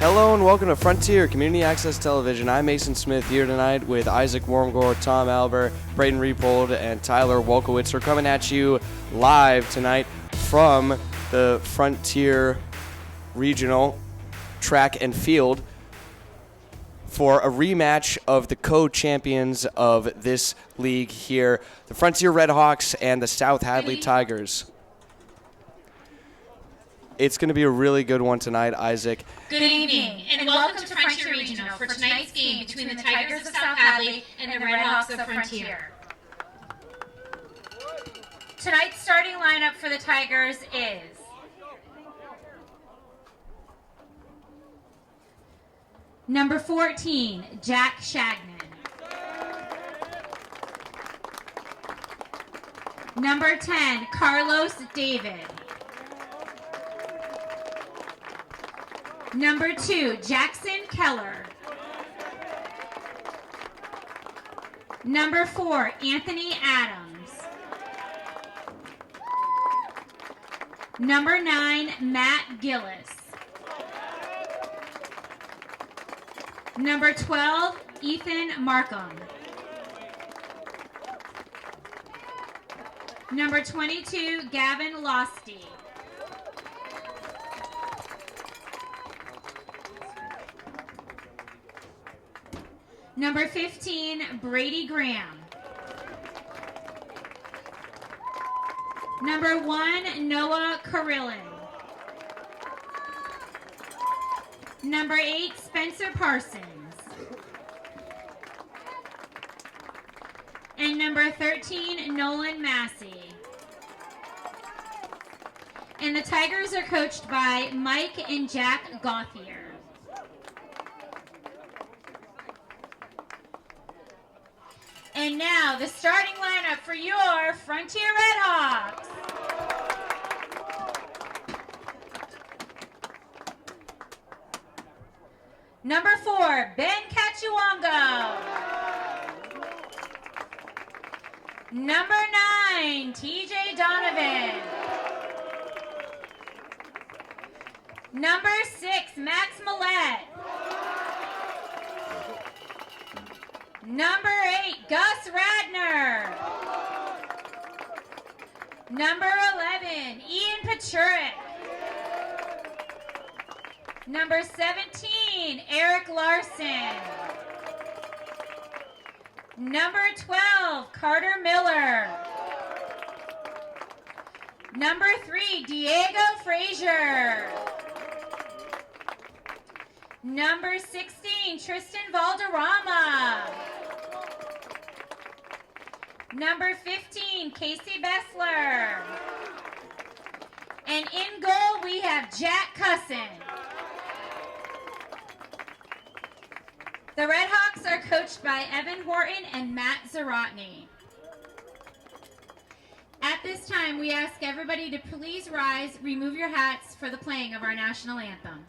Hello and welcome to Frontier Community Access Television. I'm Mason Smith here tonight with Isaac Wormgore, Tom Albert, Braden Repold, and Tyler Wolkowitz. We're coming at you live tonight from the Frontier Regional Track and Field for a rematch of the co-champions of this league here, the Frontier Redhawks and the South Hadley Tigers. It's going to be a really good one tonight, Isaac. Good evening, and welcome to Frontier Regional for tonight's game between the Tigers of South Hadley and the Redhawks of Frontier. Tonight's starting lineup for the Tigers is number 14, Jack Shagnon. Number 10, Carlos David. Number 2, Jackson Keller. Number 4, Anthony Adams. Number 9, Matt Gillis. Number 12, Ethan Markham. Number 22, Gavin Losty. Number 15, Brady Graham. Number 1, Noah Carillon. Number 8, Spencer Parsons. And number 13, Nolan Massey. And the Tigers are coached by Mike and Jack Gauthier. And now, the starting lineup for your Frontier Redhawks. Number 4, Ben Cachuongo. Number 9, TJ Donovan. Number 6, Max Millette. Number 8, Gus Radner. Number 11, Ian Pachuric. Number 17, Eric Larson. Number 12, Carter Miller. Number 3, Diego Frazier. Number 16, Tristan Valderrama. Number 15, Casey Bessler. And in goal, we have Jack Cusson. The Redhawks are coached by Evan Horton and Matt Zarotny. At this time, we ask everybody to please rise, remove your hats for the playing of our national anthem.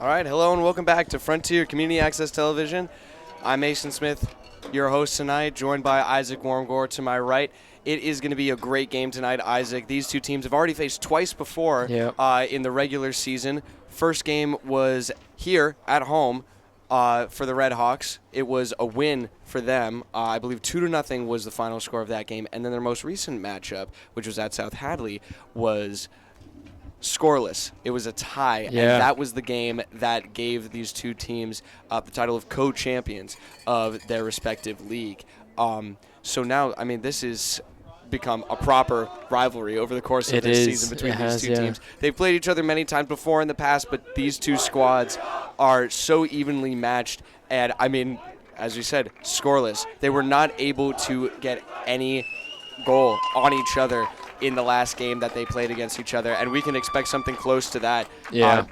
All right, hello and welcome back to Frontier Community Access Television. I'm Mason Smith your host tonight, joined by Isaac Wormgore to my right. It is going to be a great game tonight, Isaac. These two teams have already faced twice before in the regular season. First game was here at home for the Red Hawks. It was a win for them. I believe 2-0 was the final score of that game. And then their most recent matchup, which was at South Hadley, was scoreless. It was a tie, and that was the game that gave these two teams the title of co-champions of their respective league. So now, I mean, this has become a proper rivalry over the course of this season between these two teams. They've played each other many times before in the past, but these two squads are so evenly matched, and, I mean, as we said, scoreless. They were not able to get any goal on each other in the last game that they played against each other, and we can expect something close to that.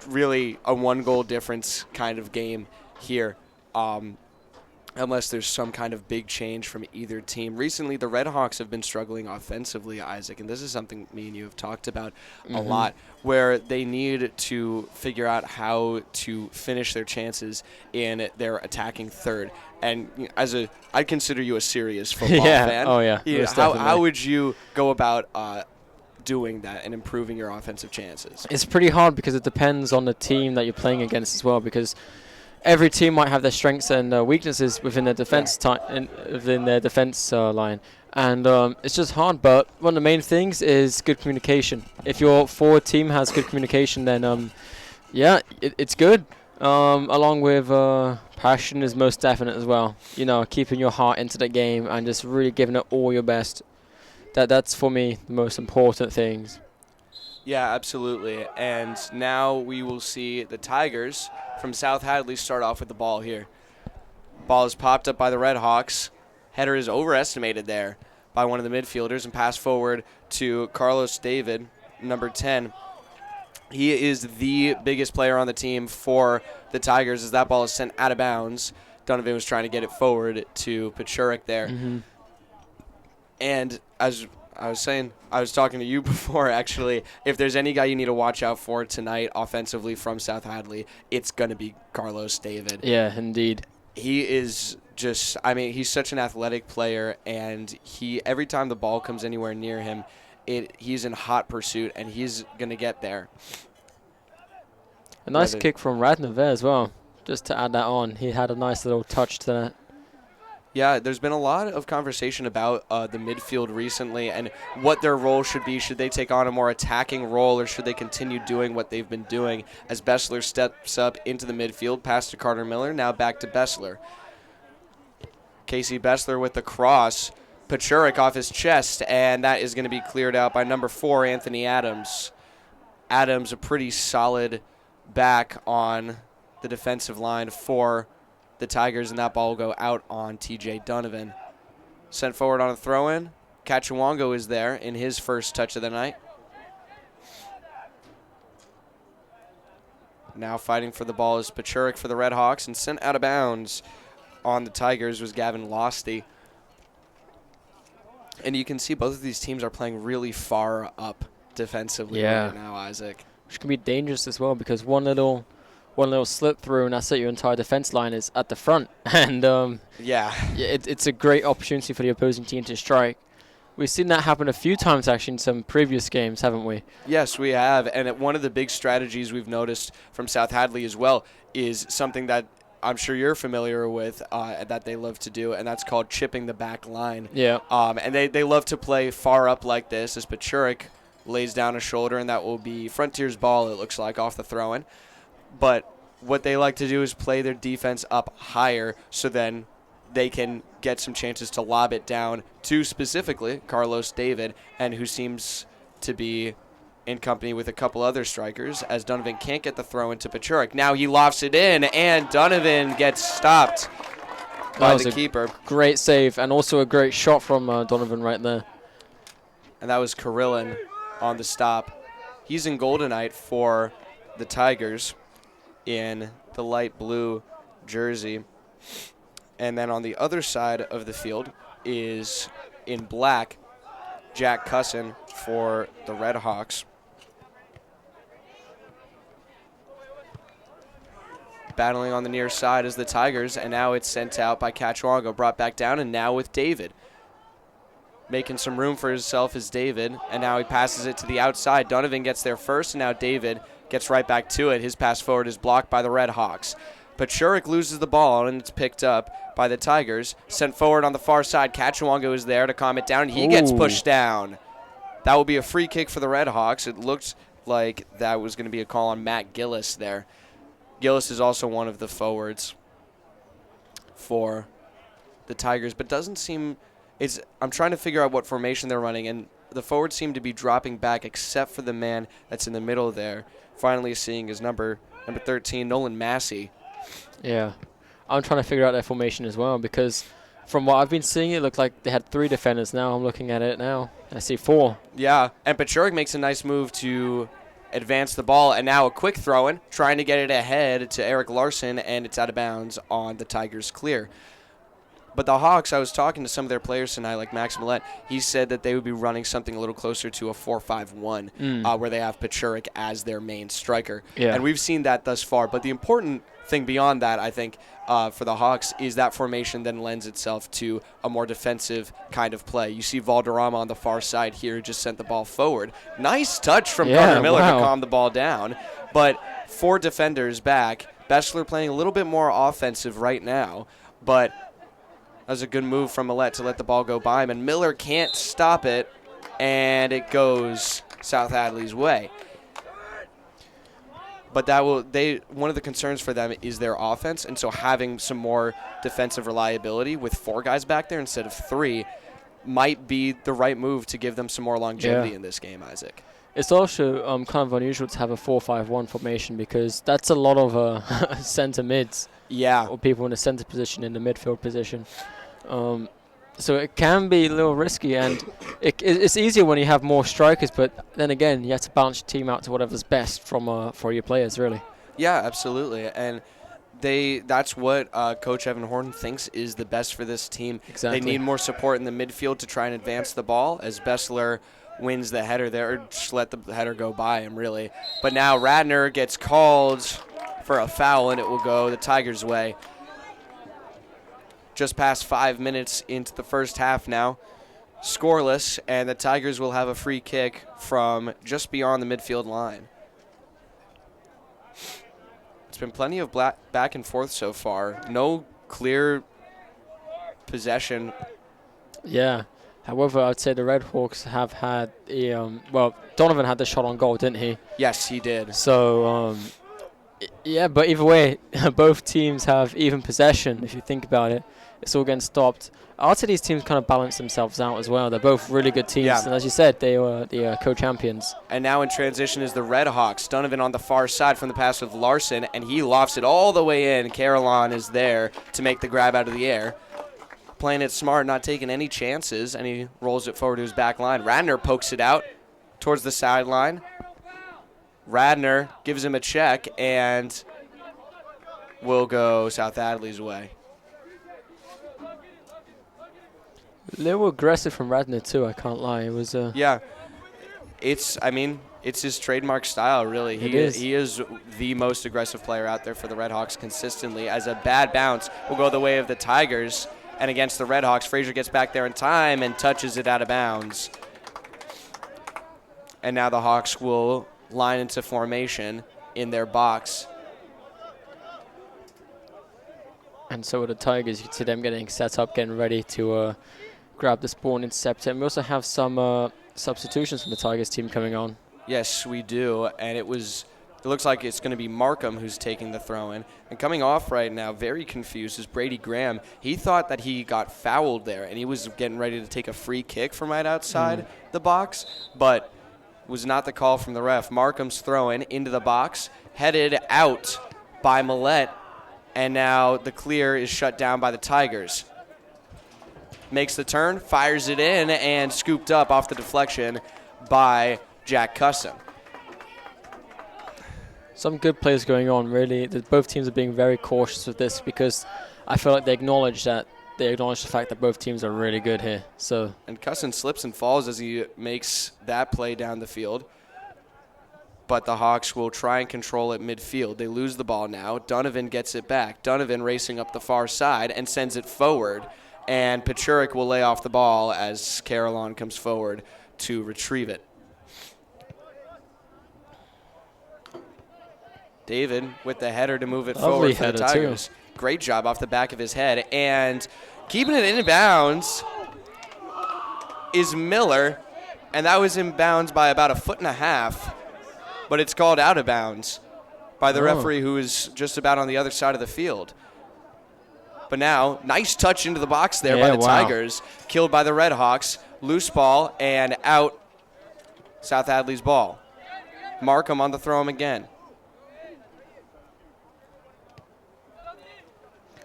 Really a one-goal difference kind of game here, unless there's some kind of big change from either team. Recently, the Red Hawks have been struggling offensively, Isaac, and this is something me and you have talked about a lot, where they need to figure out how to finish their chances in their attacking third. And I'd consider you a serious football fan. Oh, yeah. How would you go about doing that and improving your offensive chances? It's pretty hard because it depends on the team that you're playing against as well, because every team might have their strengths and weaknesses within their defense within their defense line. And it's just hard, but one of the main things is good communication. If your forward team has good communication, then it's good. Along with passion is most definite as well. You know, keeping your heart into the game and just really giving it all your best. That's for me the most important things. Yeah, absolutely. And now we will see the Tigers from South Hadley start off with the ball here. Ball is popped up by the Red Hawks. Header is overestimated there by one of the midfielders and passed forward to Carlos David, number 10. He is the biggest player on the team for the Tigers as that ball is sent out of bounds. Donovan was trying to get it forward to Pachurik there. And as I was saying, I was talking to you before, actually, if there's any guy you need to watch out for tonight offensively from South Hadley, it's going to be Carlos David. Yeah, indeed. He is just, I mean, he's such an athletic player, and every time the ball comes anywhere near him, he's in hot pursuit, and he's going to get there. A nice kick from Radner there as well, just to add that on. He had a nice little touch to that. Yeah, there's been a lot of conversation about the midfield recently and what their role should be. Should they take on a more attacking role, or should they continue doing what they've been doing as Bessler steps up into the midfield, pass to Carter Miller, now back to Bessler. Casey Bessler with the cross. Pachurik off his chest, and that is going to be cleared out by number 4, Anthony Adams. Adams, a pretty solid back on the defensive line for the Tigers, and that ball will go out on TJ Donovan. Sent forward on a throw-in. Kachuwango is there in his first touch of the night. Now fighting for the ball is Pachurik for the Red Hawks, and sent out of bounds on the Tigers was Gavin Losty. And you can see both of these teams are playing really far up defensively right now, Isaac. Which can be dangerous as well, because one little slip through and that's it, your entire defense line is at the front. And it's a great opportunity for the opposing team to strike. We've seen that happen a few times actually in some previous games, haven't we? Yes, we have. And one of the big strategies we've noticed from South Hadley as well is something that I'm sure you're familiar with that they love to do, and that's called chipping the back line. Yeah. And they love to play far up like this as Pachurik lays down a shoulder, and that will be Frontier's ball, it looks like, off the throw-in. But what they like to do is play their defense up higher so then they can get some chances to lob it down to specifically Carlos David, and who seems to be in company with a couple other strikers as Donovan can't get the throw into Pachurik. Now he lofts it in, and Donovan gets stopped by the keeper. Great save, and also a great shot from Donovan right there. And that was Karillin on the stop. He's in goal tonight for the Tigers in the light blue jersey. And then on the other side of the field is in black, Jack Cusson for the Red Hawks. battling on the near side is the Tigers, and now it's sent out by Cachuango, brought back down, and now with David. Making some room for himself is David, and now he passes it to the outside. Donovan gets there first, and now David gets right back to it. His pass forward is blocked by the Red Hawks. Pachurik loses the ball, and it's picked up by the Tigers. Sent forward on the far side. Cachuango is there to calm it down. He gets pushed down. That will be a free kick for the Red Hawks. It looked like that was going to be a call on Matt Gillis there. Gillis is also one of the forwards for the Tigers, but doesn't seem... I'm trying to figure out what formation they're running, and the forwards seem to be dropping back except for the man that's in the middle there. Finally seeing his number 13, Nolan Massey. Yeah. I'm trying to figure out their formation as well, because from what I've been seeing, it looked like they had 3 defenders. Now I'm looking at it now. I see 4. Yeah, and Pachurik makes a nice move to advance the ball, and now a quick throw-in, trying to get it ahead to Eric Larson, and it's out of bounds on the Tigers' clear. But the Hawks, I was talking to some of their players tonight, like Max Millette. He said that they would be running something a little closer to a 4-5-1, where they have Pachurik as their main striker. Yeah. And we've seen that thus far. But the important thing beyond that, I think, for the Hawks is that formation then lends itself to a more defensive kind of play. You see Valderrama on the far side here who just sent the ball forward. Nice touch from Connor Miller to calm the ball down. But 4 defenders back. Bessler playing a little bit more offensive right now, but... That was a good move from Millette to let the ball go by him, and Miller can't stop it, and it goes South Hadley's way. But one of the concerns for them is their offense, and so having some more defensive reliability with 4 guys back there instead of 3 might be the right move to give them some more longevity in this game, Isaac. It's also kind of unusual to have a 4-5-1 formation, because that's a lot of center mids. Yeah. Or people in the center position, in the midfield position. So it can be a little risky, and it's easier when you have more strikers, but then again, you have to balance your team out to whatever's best for your players, really. Yeah, absolutely. And that's what Coach Evan Horton thinks is the best for this team. Exactly. They need more support in the midfield to try and advance the ball, as Bessler wins the header there, or just let the header go by him, really. But now Radner gets called for a foul, and it will go the Tigers' way. Just past 5 minutes into the first half now. Scoreless, and the Tigers will have a free kick from just beyond the midfield line. It's been plenty of back and forth so far. No clear possession. Yeah. However, I'd say the Red Hawks have had Donovan had the shot on goal, didn't he? Yes, he did. So, yeah, but either way, both teams have even possession, if you think about it. It's all getting stopped. I'd say these teams kind of balance themselves out as well. They're both really good teams, and as you said, they were the co-champions. And now in transition is the Red Hawks. Donovan on the far side from the pass with Larson, and he lofts it all the way in. Caroline is there to make the grab out of the air. Playing it smart, not taking any chances, and he rolls it forward to his back line. Radner pokes it out towards the sideline. Radner gives him a check, and will go South Hadley's way. A little aggressive from Radner too, I can't lie. It was yeah. It's his trademark style, really. He is the most aggressive player out there for the Red Hawks consistently. As a bad bounce will go the way of the Tigers, and against the Red Hawks, Frazier gets back there in time and touches it out of bounds. And now the Hawks will line into formation in their box. And so with the Tigers, you can see them getting set up, getting ready to grab the ball and intercept it. And we also have some substitutions from the Tigers team coming on. Yes, we do. And it looks like it's going to be Markham who's taking the throw-in. And coming off right now, very confused, is Brady Graham. He thought that he got fouled there, and he was getting ready to take a free kick from right outside the box, but was not the call from the ref. Markham's throw-in into the box, headed out by Millette, and now the clear is shut down by the Tigers. Makes the turn, fires it in, and scooped up off the deflection by Jack Cusson. Some good plays going on, really. Both teams are being very cautious with this, because I feel like they acknowledge the fact that both teams are really good here. And Cusson slips and falls as he makes that play down the field. but the Hawks will try and control it midfield. They lose the ball now. Donovan gets it back. Donovan racing up the far side and sends it forward. And Pachurik will lay off the ball as Carolon comes forward to retrieve it. David with the header to move it forward for the Tigers. Great job off the back of his head. And keeping it in bounds is Miller. And that was in bounds by about 1.5 feet. But it's called out of bounds by the referee, who is just about on the other side of the field. But now, nice touch into the box there by the Tigers. Killed by the Red Hawks. Loose ball and out. South Hadley's ball. Markham on the throw him again.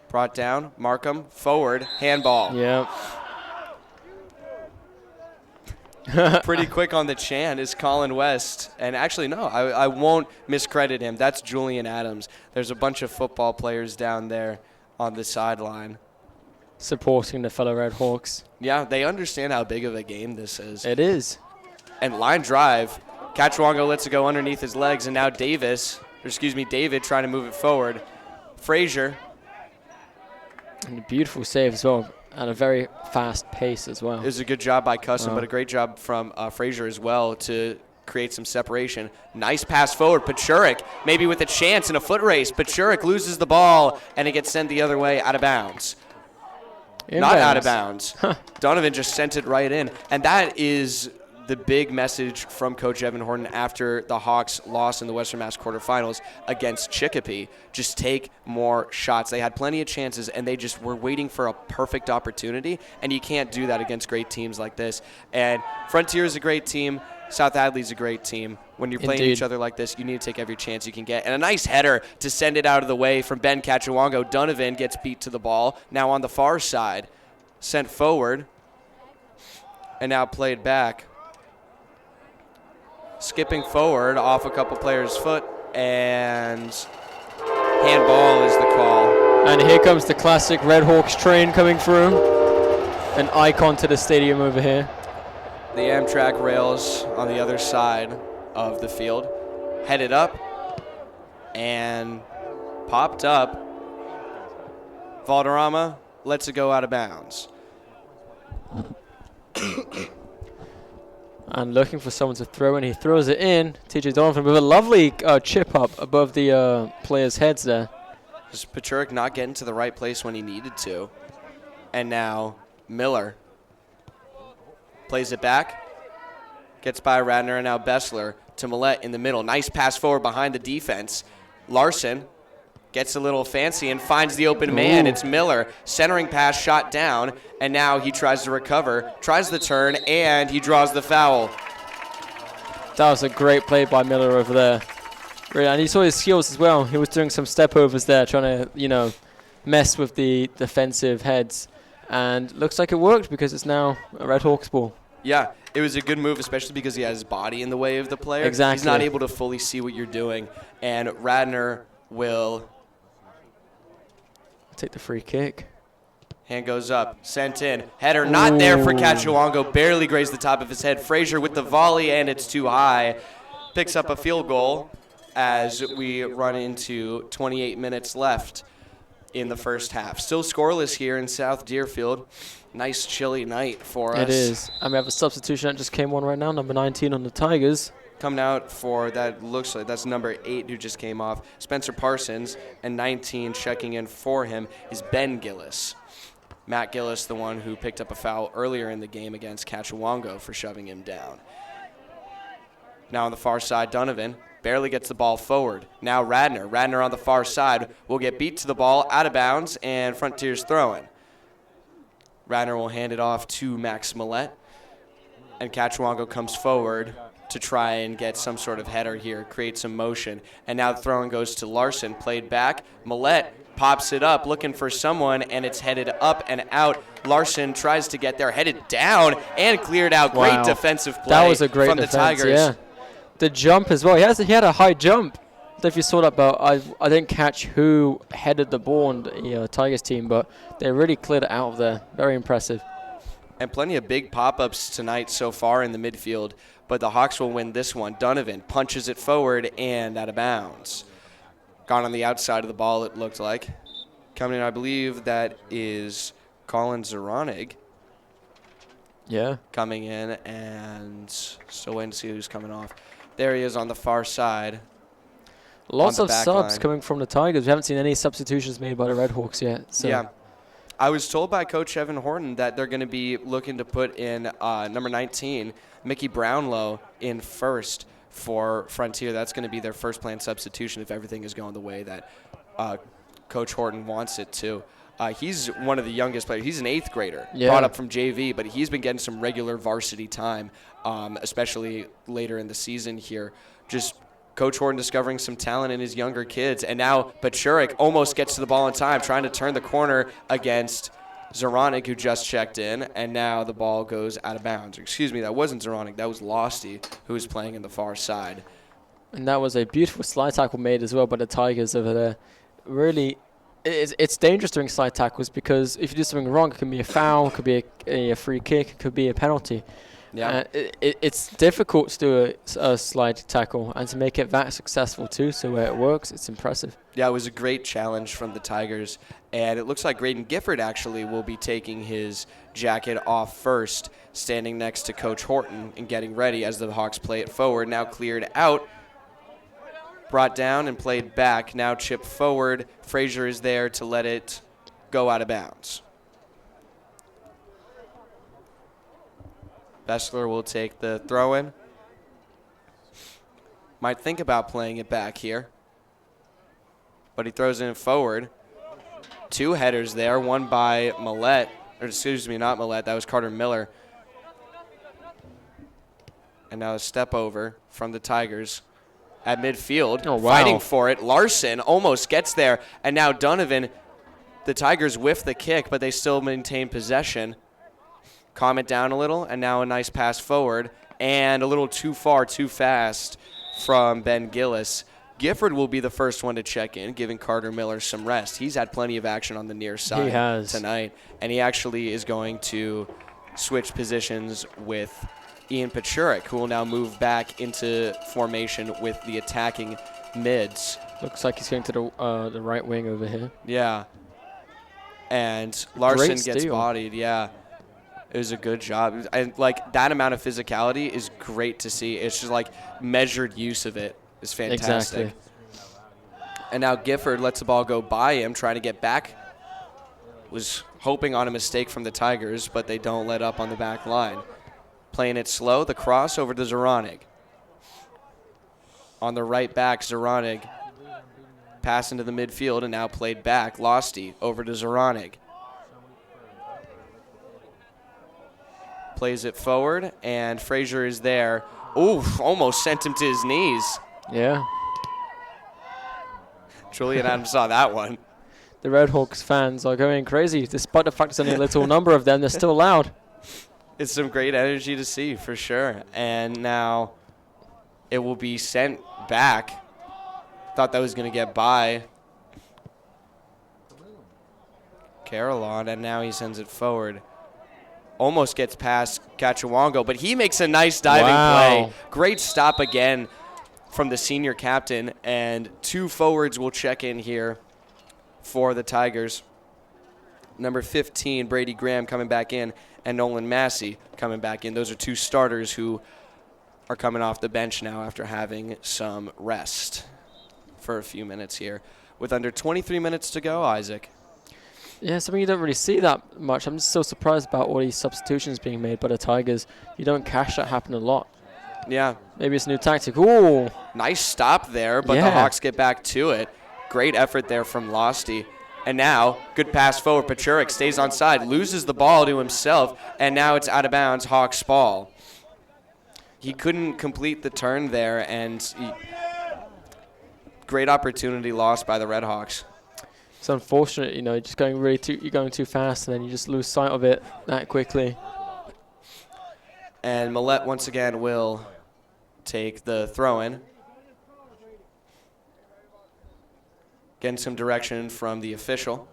Brought down. Markham forward. Handball. Yep. Pretty quick on the chant is Colin West. And actually, no, I won't miscredit him. That's Julian Adams. There's a bunch of football players down there on the sideline. Supporting the fellow Red Hawks. Yeah, they understand how big of a game this is. It is. And line drive. Cachuango lets it go underneath his legs, and now David trying to move it forward. Frazier. And a beautiful save as well, at a very fast pace as well. It was a good job by Custom, but a great job from Frazier as well to create some separation. Nice pass forward. Pachurik maybe with a chance in a foot race. Pachurik loses the ball, and it gets sent the other way out of bounds. Not out of bounds. Donovan just sent it right in. And that is the big message from Coach Evan Horton after the Hawks lost in the Western Mass quarterfinals against Chicopee. Just take more shots. They had plenty of chances, and they just were waiting for a perfect opportunity, and you can't do that against great teams like this. And Frontier is a great team. South Hadley's a great team. When you're playing each other like this, you need to take every chance you can get. And a nice header to send it out of the way from Ben Cachuango. Donovan gets beat to the ball. Now on the far side, sent forward, and now played back. Skipping forward off a couple players' foot, and handball is the call. And here comes the classic Red Hawks train coming through. An icon to the stadium over here. The Amtrak rails on the other side of the field. Headed up and popped up. Valderrama lets it go out of bounds. And looking for someone to throw, and he throws it in. TJ Donovan with a lovely chip up above the players' heads there. Just Pachurik not getting to the right place when he needed to. And now Miller plays it back. Gets by Radner, and now Bessler to Millette in the middle. Nice pass forward behind the defense. Larson gets a little fancy and finds the open man. It's Miller. Centering pass shot down, and now he tries to recover, tries the turn, and he draws the foul. That was a great play by Miller over there. And you saw his skills as well. He was doing some step overs there, trying to, mess with the defensive heads. And looks like it worked because it's now a Red Hawks ball. Yeah, it was a good move, especially because he has his body in the way of the player. Exactly. He's not able to fully see what you're doing. And Radner will take the free kick. Hand goes up, sent in. Header not there for Cachuango. Barely grazed the top of his head. Frazier with the volley, and it's too high. Picks up a field goal as we run into 28 minutes left in the first half. Still scoreless here in South Deerfield. Nice chilly night for us. It is. And we have a substitution that just came on right now, number 19 on the Tigers. Coming out for that looks like that's number 8 who just came off, Spencer Parsons, and 19 checking in for him is Ben Gillis. Matt Gillis, the one who picked up a foul earlier in the game against Cachuango for shoving him down. Now on the far side, Donovan barely gets the ball forward. Now Radner. Radner on the far side will get beat to the ball, out of bounds, and Frontier's throwing. Radner will hand it off to Max Millette, and Cachuango comes forward to try and get some sort of header here, create some motion. And now the throwing goes to Larson, played back. Millette pops it up, looking for someone, and it's headed up and out. Larson tries to get there, headed down, and cleared out. Wow. Great defensive play that was a great from defense, the Tigers. Yeah. The jump as well. He had a high jump. I don't know if you saw that, but I didn't catch who headed the ball on the Tigers team, but they really cleared it out of there. Very impressive. And plenty of big pop-ups tonight so far in the midfield but the Hawks will win this one. Donovan punches it forward and out of bounds. Gone on the outside of the ball, it looked like. Coming in, I believe that is Colin Zoronig. Yeah. Coming in, and still waiting to see who's coming off. There he is on the far side. Lots of subs line. coming from the Tigers. We haven't seen any substitutions made by the Red Hawks yet. So. Yeah. I was told by Coach Evan Horton that they're going to be looking to put in number 19, Mickey Brownlow, in first for Frontier. That's going to be their first planned substitution if everything is going the way that Coach Horton wants it to. He's one of the youngest players. He's an 8th grader, brought up from JV, but he's been getting some regular varsity time, especially later in the season here. Just Coach Horton discovering some talent in his younger kids. And now Pachurik almost gets to the ball in time, trying to turn the corner against Zoronig, who just checked in. And now the ball goes out of bounds. Excuse me, that wasn't Zoronig. That was Losty, who was playing in the far side. And that was a beautiful slide tackle made as well by the Tigers over there. Really, it's dangerous doing slide tackles because if you do something wrong, it can be a foul, it could be a free kick, it could be a penalty. Yeah, it's difficult to do a slide tackle and to make it that successful too. So where it works, it's impressive. Yeah, it was a great challenge from the Tigers, and it looks like Graydon Gifford actually will be taking his jacket off first, standing next to Coach Horton and getting ready as the Hawks play it forward. Now cleared out, brought down and played back. Now chipped forward. Frazier is there to let it go out of bounds. Bessler will take the throw-in. Might think about playing it back here. But he throws it in forward. 2 headers there, one by Millette. Or excuse me, not Millette. That was Carter Miller. And now a step over from the Tigers at midfield. Oh, wow. Fighting for it. Larson almost gets there. And now Donovan, the Tigers whiff the kick, but they still maintain possession. Calm it down a little, and now a nice pass forward, and a little too far, too fast from Ben Gillis. Gifford will be the first one to check in, giving Carter Miller some rest. He's had plenty of action on the near side tonight, and he actually is going to switch positions with Ian Pachurik, who will now move back into formation with the attacking mids. Looks like he's going to the right wing over here. Yeah. And Larson gets bodied, yeah. It was a good job. And, like, that amount of physicality is great to see. It's just, like, measured use of it is fantastic. Exactly. And now Gifford lets the ball go by him, trying to get back. Was hoping on a mistake from the Tigers, but they don't let up on the back line. Playing it slow, the cross over to Zoronig. On the right back, Zoronig pass into the midfield and now played back. Losty over to Zoronig. Plays it forward, and Frazier is there. Ooh, almost sent him to his knees. Yeah. Julian Adams saw that one. The Red Hawks fans are going crazy. Despite the fact there's only a little number of them, they're still loud. It's some great energy to see, for sure. And now it will be sent back. Thought that was going to get by Carolon, and now he sends it forward. Almost gets past Cachuango, but he makes a nice diving play. Great stop again from the senior captain, and 2 forwards will check in here for the Tigers. Number 15, Brady Graham, coming back in, and Nolan Massey coming back in. Those are 2 starters who are coming off the bench now after having some rest for a few minutes here. With under 23 minutes to go, Isaac. Yeah, something you don't really see that much. I'm just so surprised about all these substitutions being made by the Tigers. You don't catch that happen a lot. Yeah. Maybe it's a new tactic. Ooh. Nice stop there, but the Hawks get back to it. Great effort there from Losty. And now, good pass forward. Pachurik stays on side, loses the ball to himself, and now it's out of bounds, Hawks ball. He couldn't complete the turn there, and great opportunity lost by the Red Hawks. It's unfortunate, you know, you're going too fast, and then you just lose sight of it that quickly. And Millette once again will take the throw-in. Getting some direction from the official.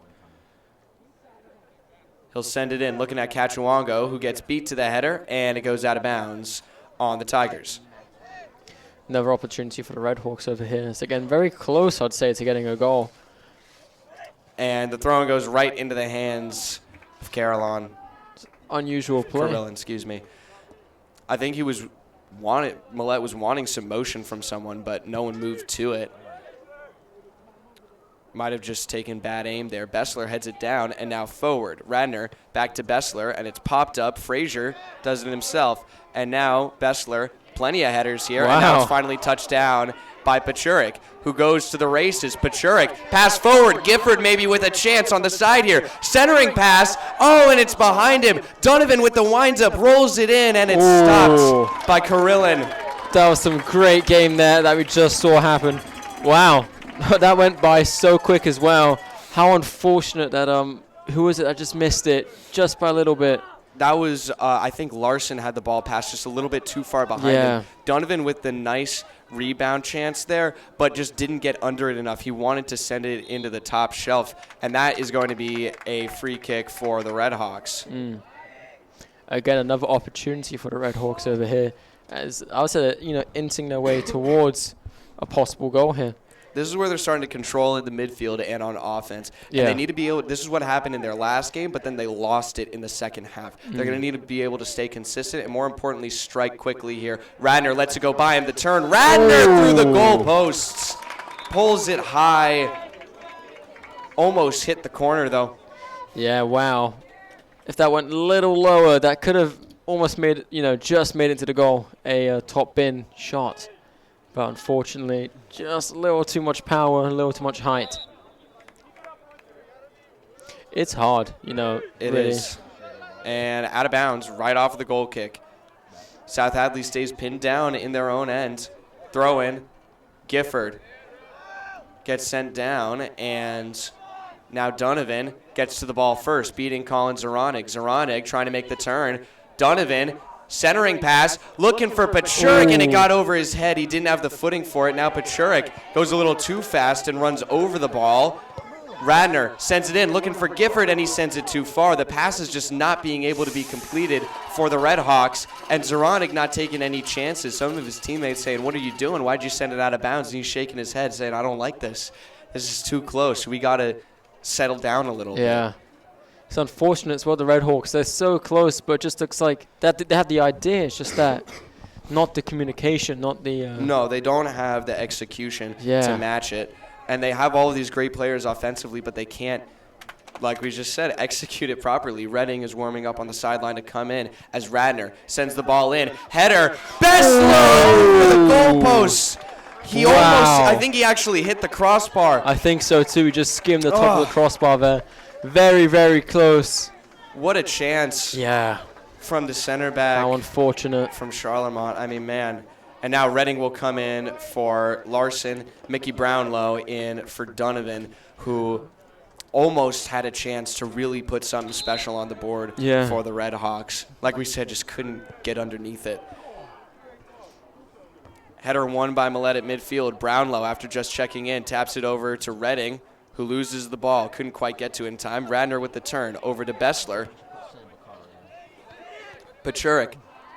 He'll send it in, looking at Cachuango, who gets beat to the header, and it goes out of bounds on the Tigers. Another opportunity for the Redhawks over here. It's again very close, I'd say, to getting a goal. And the throw-in goes right into the hands of Carillon. Unusual play. Carillon, excuse me. I think Millette was wanting some motion from someone, but no one moved to it. Might have just taken bad aim there. Bessler heads it down, and now forward. Radner back to Bessler, and it's popped up. Frazier does it himself. And now Bessler, plenty of headers here, and now it's finally touched down by Pachurik, who goes to the races. Pachurik, pass forward. Gifford maybe with a chance on the side here. Centering pass. Oh, and it's behind him. Donovan with the winds-up, rolls it in, and it's stopped by Carillon. That was some great game there that we just saw happen. Wow. That went by so quick as well. How unfortunate that, who was it that just missed it just by a little bit? That was, I think Larson had the ball passed just a little bit too far behind him. Donovan with the nice rebound chance there, but just didn't get under it enough. He wanted to send it into the top shelf, and that is going to be a free kick for the Redhawks. Again, another opportunity for the Redhawks over here. As I was, inching their way towards a possible goal here. This is where they're starting to control in the midfield and on offense. And they need to be able, this is what happened in their last game, but then they lost it in the second half. They're going to need to be able to stay consistent and, more importantly, strike quickly here. Radner lets it go by him. The turn. Radner through the goal posts. Pulls it high. Almost hit the corner, though. Yeah, wow. If that went a little lower, that could have almost made, just made it to the goal. A top bin shot. But unfortunately, just a little too much power, a little too much height. It's hard, It really. is. And out of bounds, right off of the goal kick. South Hadley stays pinned down in their own end. Throw in. Gifford gets sent down, and now Donovan gets to the ball first, beating Colin Zaranig. Zaranig trying to make the turn. Donovan, centering pass, looking for Pachurik, and it got over his head. He didn't have the footing for it. Now Pachurik goes a little too fast and runs over the ball. Radner sends it in, looking for Gifford, and he sends it too far. The pass is just not being able to be completed for the Redhawks, and Zaranig not taking any chances. Some of his teammates saying, "What are you doing? Why'd you send it out of bounds?" And he's shaking his head, saying, "I don't like this. This is too close. We got to settle down a little bit." Yeah. It's unfortunate as well, the Redhawks. They're so close, but it just looks like they have the idea. It's just that, not the communication, not the... No, they don't have the execution to match it. And they have all of these great players offensively, but they can't, like we just said, execute it properly. Redding is warming up on the sideline to come in as Radner sends the ball in. Header, Bessler for the goalpost. He almost, I think he actually hit the crossbar. I think so too. He just skimmed the top of the crossbar there. Very, very close. What a chance. Yeah. From the center back. How unfortunate. From Charlemont. I mean, man. And now Redding will come in for Larson. Mickey Brownlow in for Donovan, who almost had a chance to really put something special on the board for the Redhawks. Like we said, just couldn't get underneath it. Header won by Millette at midfield. Brownlow, after just checking in, taps it over to Redding, who loses the ball. Couldn't quite get to it in time. Radner with the turn. Over to Bessler. Pachurik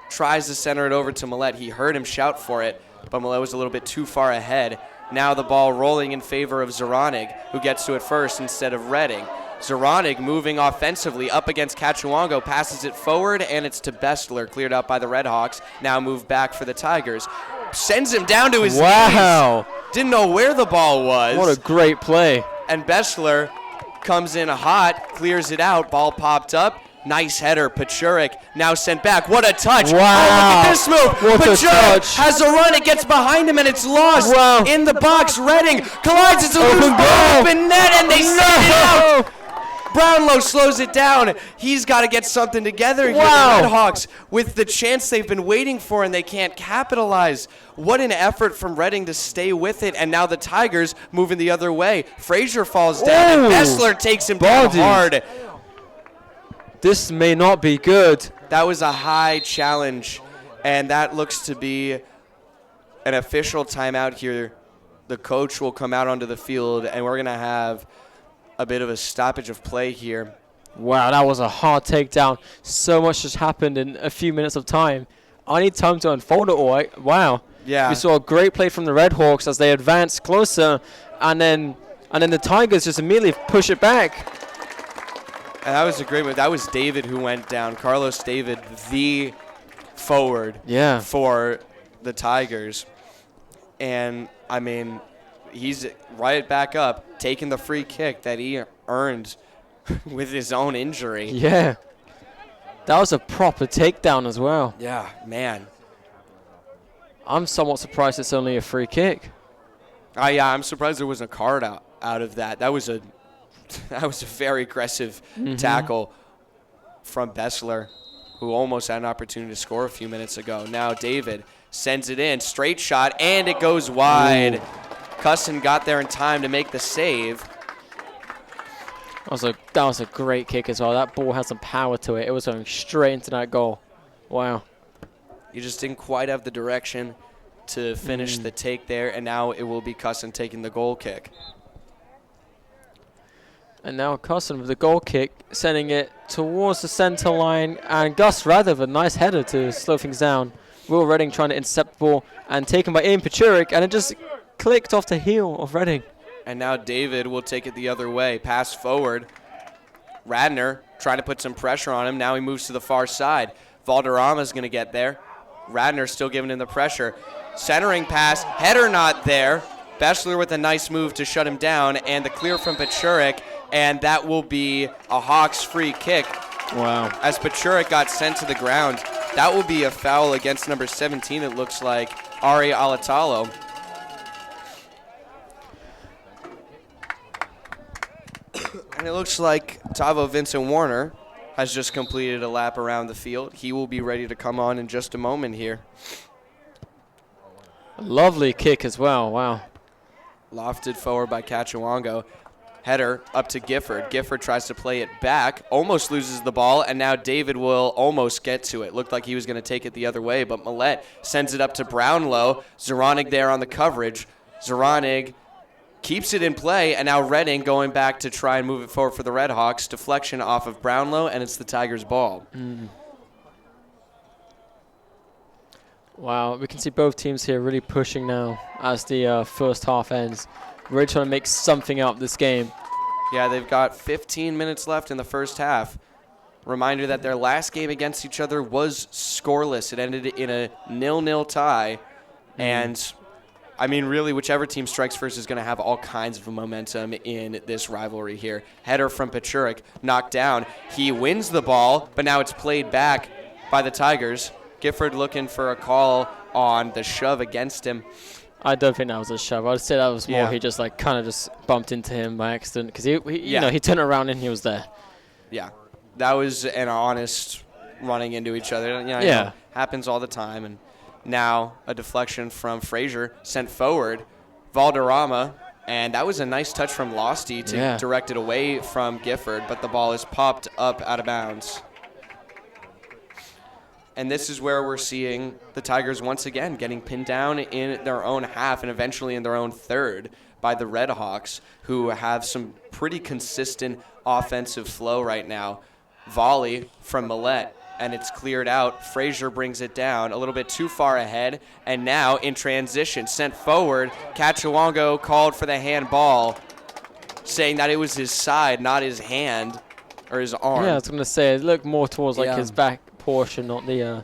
tries to center it over to Millette. He heard him shout for it, but Millette was a little bit too far ahead. Now the ball rolling in favor of Zaranig, who gets to it first instead of Redding. Zaranig moving offensively up against Cachuango, passes it forward, and it's to Bessler, cleared out by the Redhawks. Now moved back for the Tigers. Sends him down to his knees. Didn't know where the ball was. What a great play. And Bessler comes in hot, clears it out. Ball popped up. Nice header. Pachurik now sent back. What a touch. Wow. Oh, look at this move. What Pachurik has a run. It gets behind him, and it's lost. Wow. In the box. Redding collides. It's a loose ball. Open net, and they send it out. Brownlow slows it down. He's got to get something together here. The Redhawks with the chance they've been waiting for, and they can't capitalize. What an effort from Redding to stay with it, and now the Tigers moving the other way. Frazier falls down, and Bessler takes him down hard. This may not be good. That was a high challenge, and that looks to be an official timeout here. The coach will come out onto the field, and we're going to have a bit of a stoppage of play here. Wow, that was a hard takedown. So much has happened in a few minutes of time. I need time to unfold it all. Wow. Yeah. We saw a great play from the Redhawks as they advanced closer, and then the Tigers just immediately push it back. And that was a great move. That was David who went down. Carlos David, the forward for the Tigers. And, I mean, he's right back up, taking the free kick that he earned with his own injury. Yeah. That was a proper takedown as well. Yeah, man. I'm somewhat surprised it's only a free kick. Yeah, I'm surprised there wasn't a card out of that. That was a very aggressive tackle from Bessler, who almost had an opportunity to score a few minutes ago. Now David sends it in, straight shot, and it goes wide. Ooh. Cusson got there in time to make the save. That was a great kick as well. That ball had some power to it. It was going straight into that goal. Wow. You just didn't quite have the direction to finish the take there, and now it will be Cusson taking the goal kick. And now Cusson with the goal kick, sending it towards the center line, and Gus Rather with a nice header to slow things down. Will Redding trying to intercept the ball, and taken by Ian Pachurik, and it just clicked off the heel of Redding. And now David will take it the other way. Pass forward. Radner trying to put some pressure on him. Now he moves to the far side. Valderrama's going to get there. Radner still giving him the pressure. Centering pass. Header not there. Bessler with a nice move to shut him down. And the clear from Pachurik. And that will be a Hawks free kick. Wow. As Pachurik got sent to the ground. That will be a foul against number 17, it looks like, Ari Alatalo. And it looks like Tavo Vincent Warner has just completed a lap around the field. He will be ready to come on in just a moment here. A lovely kick as well. Wow. Lofted forward by Cachuango. Header up to Gifford. Gifford tries to play it back, almost loses the ball, and now David will almost get to it. Looked like he was going to take it the other way, but Millette sends it up to Brownlow. Zeranig there on the coverage. Zeranig keeps it in play, and now Redding going back to try and move it forward for the Redhawks. Deflection off of Brownlow, and it's the Tigers' ball. Wow, we can see both teams here really pushing now as the first half ends. Really trying to make something out of this game. Yeah, they've got 15 minutes left in the first half. Reminder that their last game against each other was scoreless. It ended in a 0-0 tie, and I mean, really, whichever team strikes first is going to have all kinds of momentum in this rivalry here. Header from Pachurik, knocked down. He wins the ball, but now it's played back by the Tigers. Gifford looking for a call on the shove against him. I don't think that was a shove. I'd say that was more he just kind of bumped into him by accident because he turned around and he was there. Yeah, that was an honest running into each other. You know, happens all the time. And now a deflection from Frazier sent forward. Valderrama, and that was a nice touch from Losty to direct it away from Gifford, but the ball is popped up out of bounds. And this is where we're seeing the Tigers once again getting pinned down in their own half and eventually in their own third by the Redhawks, who have some pretty consistent offensive flow right now. Volley from Millette, and it's cleared out. Frazier brings it down a little bit too far ahead, and now in transition, sent forward. Cachuango called for the handball, saying that it was his side, not his hand or his arm. Yeah, I was going to say, it looked more towards his back portion, not the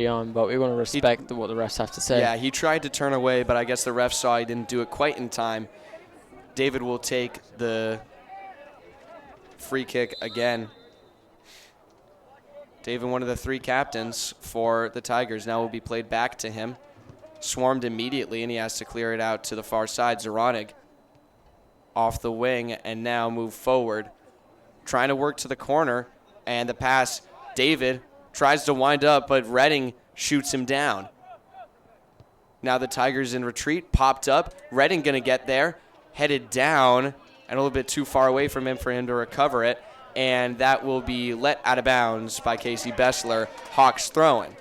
arm, but we want to respect what the refs have to say. Yeah, he tried to turn away, but I guess the ref saw he didn't do it quite in time. David will take the free kick again. David, one of the three captains for the Tigers, now will be played back to him. Swarmed immediately, and he has to clear it out to the far side. Zeranig off the wing, and now move forward. Trying to work to the corner, and the pass, David tries to wind up, but Redding shoots him down. Now the Tigers in retreat, popped up. Redding going to get there, headed down, and a little bit too far away from him for him to recover it. And that will be let out of bounds by Casey Bessler. Hawks throwing.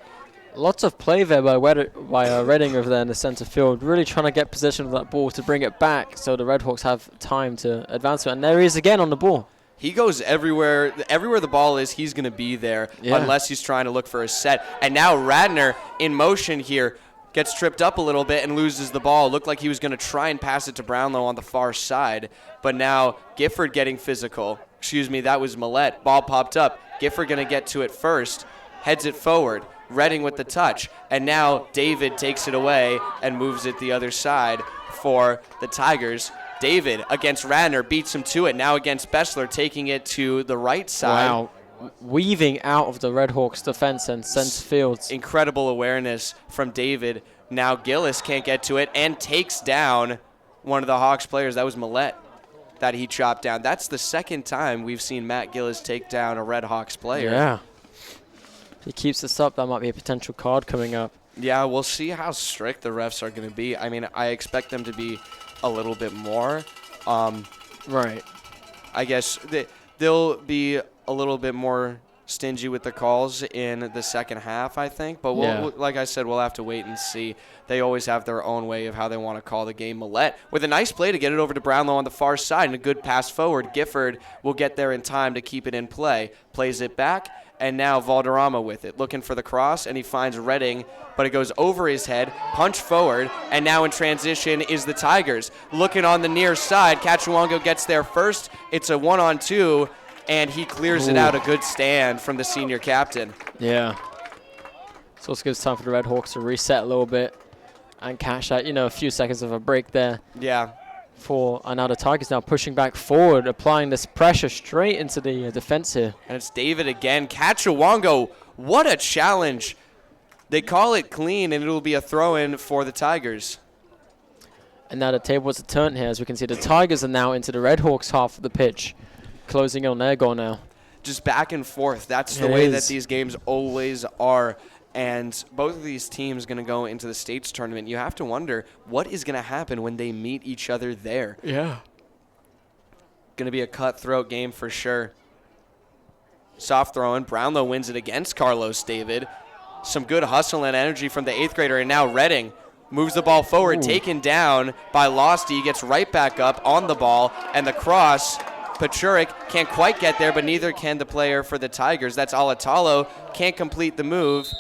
Lots of play there by Redding over there in the center field, really trying to get possession of that ball to bring it back so the Redhawks have time to advance it. And there he is again on the ball. He goes everywhere. Everywhere the ball is, he's going to be there unless he's trying to look for a set. And now Radner in motion here gets tripped up a little bit and loses the ball. Looked like he was going to try and pass it to Brownlow on the far side. But now Gifford getting physical. Excuse me, that was Millette. Ball popped up. Gifford going to get to it first. Heads it forward. Redding with the touch. And now David takes it away and moves it the other side for the Tigers. David against Radner beats him to it. Now against Bessler, taking it to the right side. Wow. Weaving out of the Red Hawks defense and center fields. Incredible awareness from David. Now Gillis can't get to it and takes down one of the Hawks players. That was Millette that he chopped down. That's the second time we've seen Matt Gillis take down a Red Hawks player. Yeah. If he keeps this up, that might be a potential card coming up. Yeah, we'll see how strict the refs are going to be. I mean, I expect them to be a little bit more. Right. I guess they'll be a little bit more stingy with the calls in the second half, I think. But like I said, we'll have to wait and see. They always have their own way of how they want to call the game. Millette with a nice play to get it over to Brownlow on the far side and a good pass forward. Gifford will get there in time to keep it in play. Plays it back. And now Valderrama with it, looking for the cross, and he finds Redding, but it goes over his head, punch forward, and now in transition is the Tigers. Looking on the near side, Cachuongo gets there first. It's a 1-on-2, and he clears it out. A good stand from the senior captain. Yeah. So also gives time for the Red Hawks to reset a little bit and cash out, a few seconds of a break there. Yeah. And now the Tigers now pushing back forward, applying this pressure straight into the defense here. And it's David again. Cachuongo, what a challenge. They call it clean, and it'll be a throw-in for the Tigers. And now the tables are turned here. As we can see, the Tigers are now into the Red Hawks half of the pitch, closing on their goal now. Just back and forth. That's the way that these games always are. And both of these teams going to go into the States tournament. You have to wonder what is going to happen when they meet each other there. Yeah. Going to be a cutthroat game for sure. Soft throwing. Brownlow wins it against Carlos David. Some good hustle and energy from the 8th grader. And now Redding moves the ball forward, taken down by Losty. He gets right back up on the ball. And the cross, Pachurik can't quite get there, but neither can the player for the Tigers. That's Alatalo. Can't complete the move.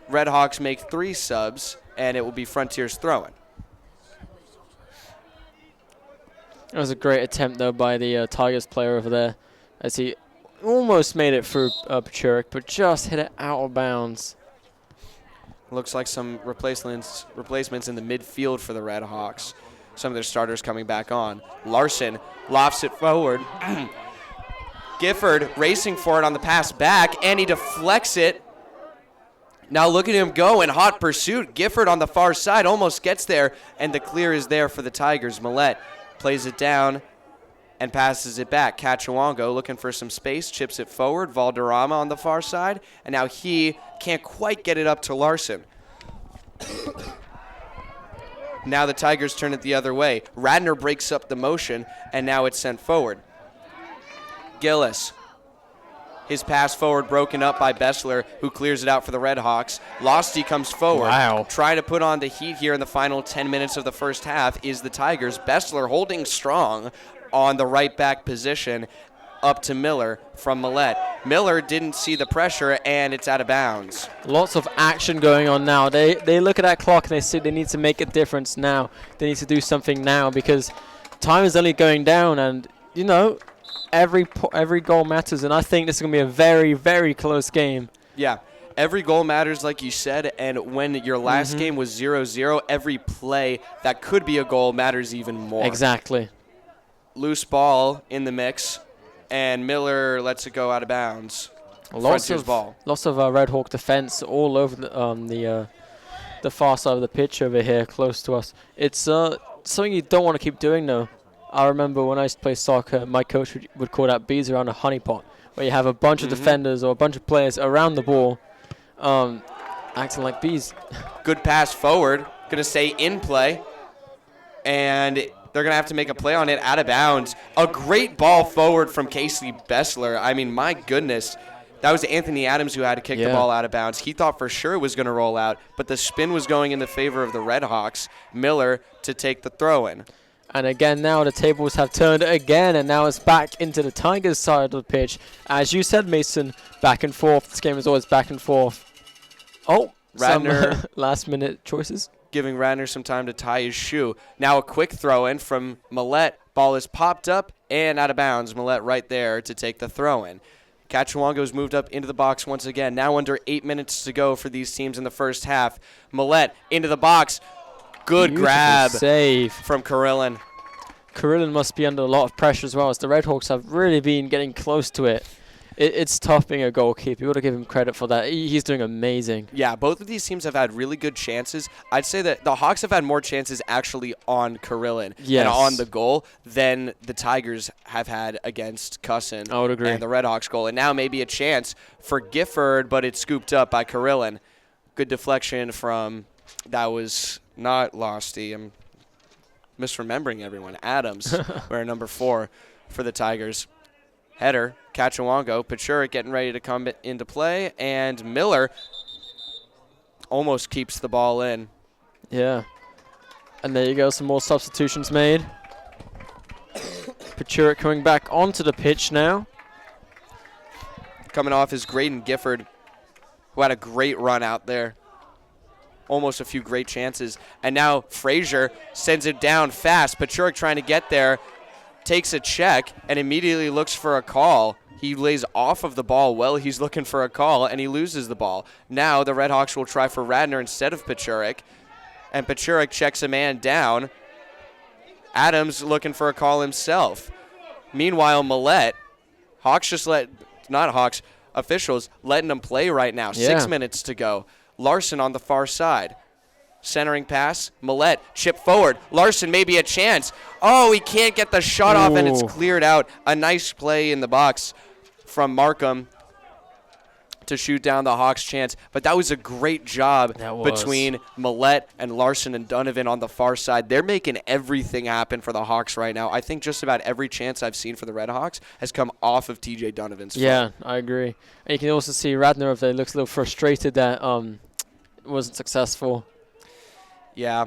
Red Hawks make 3 subs, and it will be Frontiers throwing. That was a great attempt, though, by the Tigers player over there, as he almost made it through Pachurik, but just hit it out of bounds. Looks like some replacements in the midfield for the Red Hawks. Some of their starters coming back on. Larson lofts it forward. Gifford racing for it on the pass back, and he deflects it. Now look at him go in hot pursuit. Gifford on the far side almost gets there, and the clear is there for the Tigers. Millette plays it down and passes it back. Cachuongo looking for some space, chips it forward. Valderrama on the far side, and now he can't quite get it up to Larson. Now the Tigers turn it the other way. Radner breaks up the motion, and now it's sent forward. Gillis. His pass forward broken up by Bessler, who clears it out for the Red Hawks. Losty comes forward. Wow. Trying to put on the heat here in the final 10 minutes of the first half is the Tigers. Bessler holding strong on the right back position up to Miller from Millette. Miller didn't see the pressure, and it's out of bounds. Lots of action going on now. They look at that clock and they say they need to make a difference now. They need to do something now because time is only going down, and, every goal matters, and I think this is going to be a very, very close game. Yeah, every goal matters, like you said, and when your last game was 0-0, every play that could be a goal matters even more. Exactly. Loose ball in the mix, and Miller lets it go out of bounds. Lots of Red Hawk defense all over the far side of the pitch over here, close to us. It's something you don't want to keep doing, though. I remember when I used to play soccer, my coach would call that bees around a honeypot, where you have a bunch of defenders or a bunch of players around the ball acting like bees. Good pass forward. Going to stay in play. And they're going to have to make a play on it out of bounds. A great ball forward from Casey Bessler. I mean, my goodness. That was Anthony Adams who had to kick the ball out of bounds. He thought for sure it was going to roll out, but the spin was going in the favor of the Red Hawks. Miller to take the throw-in. And again, now the tables have turned again, and now it's back into the Tigers' side of the pitch. As you said, Mason, back and forth. This game is always back and forth. Oh, Radner some last-minute choices. Giving Radner some time to tie his shoe. Now a quick throw-in from Millette. Ball is popped up and out of bounds. Millette right there to take the throw-in. Cachuango's moved up into the box once again. Now under 8 minutes to go for these teams in the first half. Millette into the box. Good Beautiful grab save from Karillin. Karillin must be under a lot of pressure as well, as the Redhawks have really been getting close to it. It's tough being a goalkeeper. You've got to give him credit for that. He's doing amazing. Yeah, both of these teams have had really good chances. I'd say that the Hawks have had more chances actually on Karillin and on the goal than the Tigers have had against Cusson I would agree. and the Redhawks goal. And now maybe a chance for Gifford, but it's scooped up by Karillin. Good deflection from, that was not Losty. I'm misremembering everyone. Adams, wearing number 4 for the Tigers. Header, Cachuango, Pachurik getting ready to come into play, and Miller almost keeps the ball in. Yeah. And there you go, some more substitutions made. Pachurik coming back onto the pitch now. Coming off is Graydon Gifford, who had a great run out there. Almost a few great chances. And now Frazier sends it down fast. Pachurik trying to get there. Takes a check and immediately looks for a call. He lays off of the ball while he's looking for a call, and he loses the ball. Now the Redhawks will try for Radner instead of Pachurik, and Pachurik checks a man down. Adams looking for a call himself. Meanwhile, Millette, officials letting them play right now. Yeah. 6 minutes to go. Larson on the far side. Centering pass, Millette, chip forward. Larson, maybe a chance. Oh, he can't get the shot off, and it's cleared out. A nice play in the box from Markham to shoot down the Hawks' chance. But that was a great job between Millette and Larson and Donovan on the far side. They're making everything happen for the Hawks right now. I think just about every chance I've seen for the Red Hawks has come off of TJ Donovan's foot. Yeah, I agree. And you can also see Radner, if he looks a little frustrated that it wasn't successful. Yeah.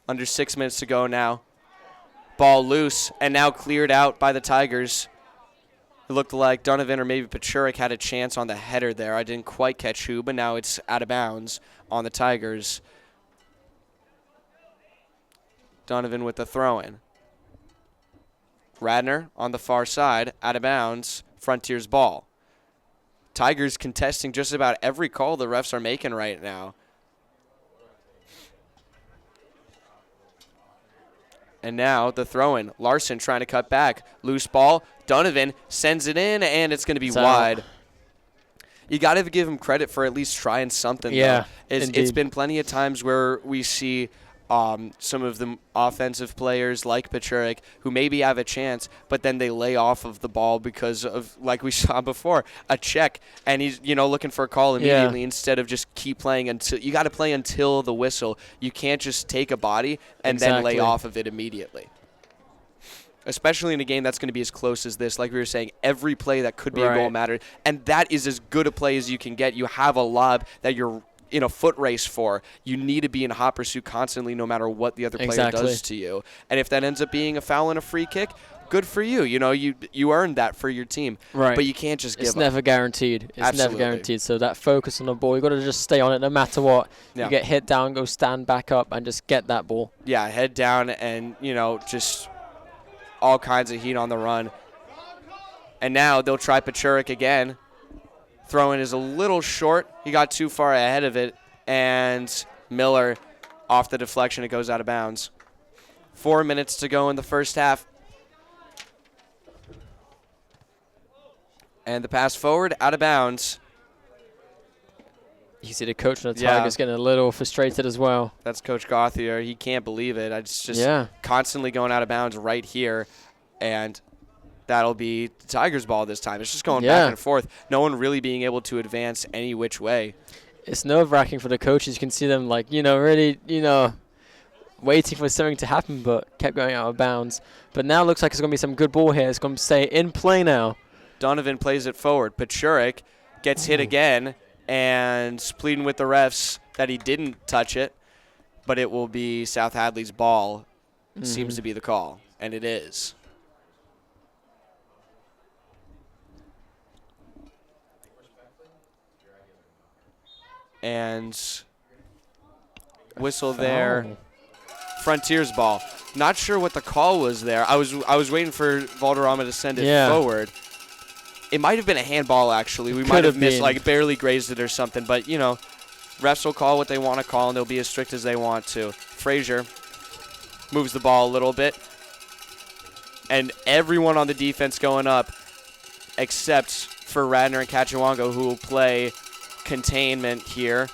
Under 6 minutes to go now. Ball loose and now cleared out by the Tigers. It looked like Donovan or maybe Pachurik had a chance on the header there. I didn't quite catch who, but now it's out of bounds on the Tigers. Donovan with the throw-in. Radner on the far side, out of bounds, Frontier's ball. Tigers contesting just about every call the refs are making right now. And now the throw-in. Larson trying to cut back. Loose ball. Donovan sends it in, and it's going to be wide. You got to give him credit for at least trying something. Yeah, it's been plenty of times where we see some of the offensive players like Pachurik who maybe have a chance, but then they lay off of the ball because of, like we saw before, a check, and he's looking for a call immediately instead of just keep playing until you got to play until the whistle. You can't just take a body and then lay off of it immediately. Especially in a game that's going to be as close as this. Like we were saying, every play that could be a goal mattered, and that is as good a play as you can get. You have a lob that you're in a foot race for. You need to be in hot pursuit constantly no matter what the other player does to you. And if that ends up being a foul and a free kick, good for you. You earned that for your team. Right. But you can't just give up. It's never guaranteed. It's Absolutely. never guaranteed. So that focus on the ball, you've got to just stay on it no matter what. Yeah. You get hit down, go stand back up, and just get that ball. Yeah, head down and, just all kinds of heat on the run. And now they'll try Pachurik again. Throw-in is a little short. He got too far ahead of it, and Miller off the deflection. It goes out of bounds. 4 minutes to go in the first half. And the pass forward, out of bounds. You see the coach and the Tigers getting a little frustrated as well. That's Coach Gauthier. He can't believe it. It's just constantly going out of bounds right here, and that'll be the Tigers' ball this time. It's just going back and forth. No one really being able to advance any which way. It's nerve-wracking for the coaches. You can see them, really, waiting for something to happen, but kept going out of bounds. But now it looks like it's going to be some good ball here. It's going to stay in play now. Donovan plays it forward. Pachurik gets hit again and pleading with the refs that he didn't touch it, but it will be South Hadley's ball. seems to be the call, and it is. And whistle there. Frontiers ball. Not sure what the call was there. I was waiting for Valderrama to send it forward. It might have been a handball, actually. We might have missed, like, barely grazed it or something. But, you know, refs will call what they want to call, and they'll be as strict as they want to. Frazier moves the ball a little bit. And everyone on the defense going up except for Radner and Cachuango, who will play containment here.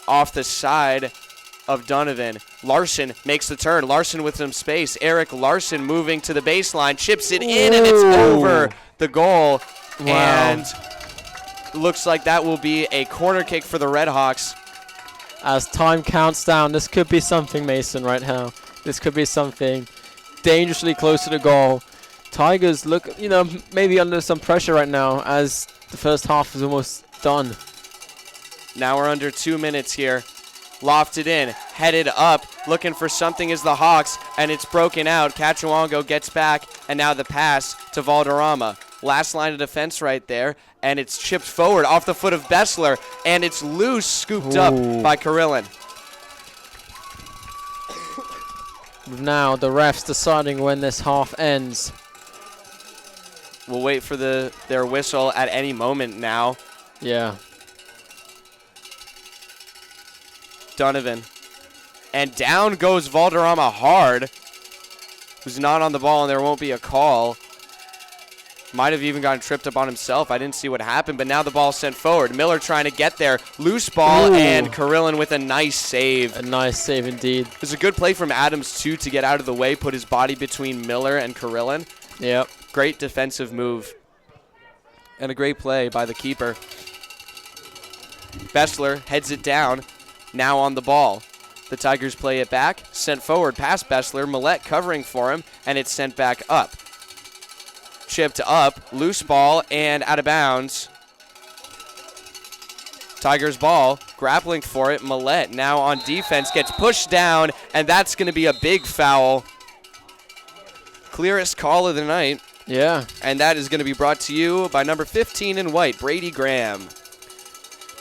Off the side of Donovan. Larson makes the turn. Larson with some space. Eric Larson moving to the baseline. Chips it in, and it's over the goal. Wow. And looks like that will be a corner kick for the Redhawks. As time counts down, this could be something, Mason, right now. This could be something dangerously close to the goal. Tigers look, you know, maybe under some pressure right now as the first half is almost done. Now we're under 2 minutes here. Lofted in, headed up, looking for something is the Hawks, and it's broken out. Cachuango gets back, and now the pass to Valderrama. Last line of defense right there, and it's chipped forward off the foot of Bessler, and it's loose, scooped up by Carillon. Now the refs deciding when this half ends. We'll wait for their whistle at any moment now. Yeah. Donovan. And down goes Valderrama hard. Who's not on the ball, and there won't be a call. Might have even gotten tripped up on himself. I didn't see what happened, but now the ball's sent forward. Miller trying to get there. Loose ball, and Carillon with a nice save. A nice save indeed. It was a good play from Adams, too, to get out of the way, put his body between Miller and Carillon. Yep. Great defensive move. And a great play by the keeper. Bessler heads it down. Now on the ball. The Tigers play it back. Sent forward past Bessler. Millette covering for him, and it's sent back up. Chipped up. Loose ball and out of bounds. Tigers ball. Grappling for it. Millette now on defense. Gets pushed down, and that's going to be a big foul. Clearest call of the night. Yeah. And that is going to be brought to you by number 15 in white, Brady Graham.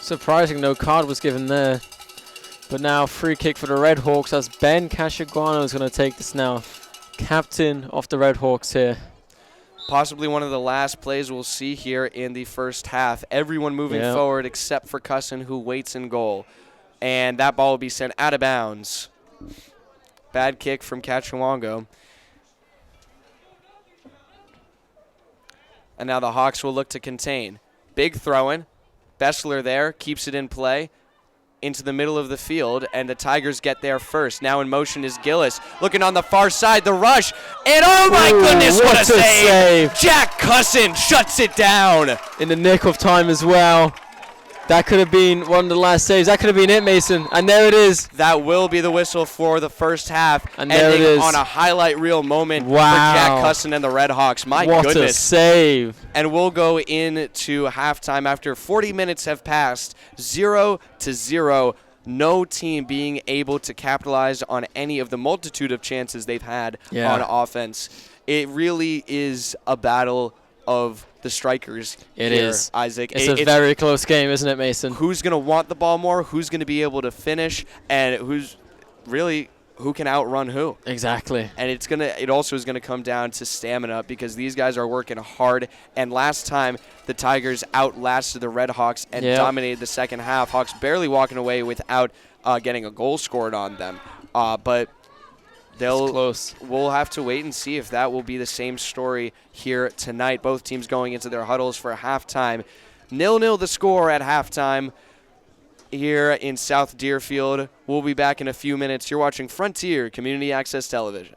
Surprising no card was given there. But now free kick for the Red Hawks as Ben Casciaguano is going to take this now. Captain of the Red Hawks here. Possibly one of the last plays we'll see here in the first half. Everyone moving forward except for Cusson, who waits in goal. And that ball will be sent out of bounds. Bad kick from Cachuango. And now the Hawks will look to contain. Big throw-in. Bessler there, keeps it in play into the middle of the field, and the Tigers get there first. Now in motion is Gillis. Looking on the far side, the rush, and oh my goodness, what a save! Jack Cusson shuts it down. In the nick of time as well. That could have been one of the last saves. That could have been it, Mason. And there it is. That will be the whistle for the first half. And there it is. On a highlight reel moment for Wow. Jack Cusson and the Red Hawks. My goodness. What a save. And we'll go into halftime after 40 minutes have passed. 0-0. No team being able to capitalize on any of the multitude of chances they've had on offense. It really is a battle of the strikers. It here, is. Isaac. It's a very close game, isn't it, Mason? Who's going to want the ball more? Who's going to be able to finish? And who can outrun who? Exactly. And it also is going to come down to stamina because these guys are working hard. And last time, the Tigers outlasted the Red Hawks and dominated the second half. Hawks barely walking away without getting a goal scored on them. But we'll have to wait and see if that will be the same story here tonight. Both teams going into their huddles for halftime. 0-0 the score at halftime here in South Deerfield. We'll be back in a few minutes. You're watching Frontier Community Access Television.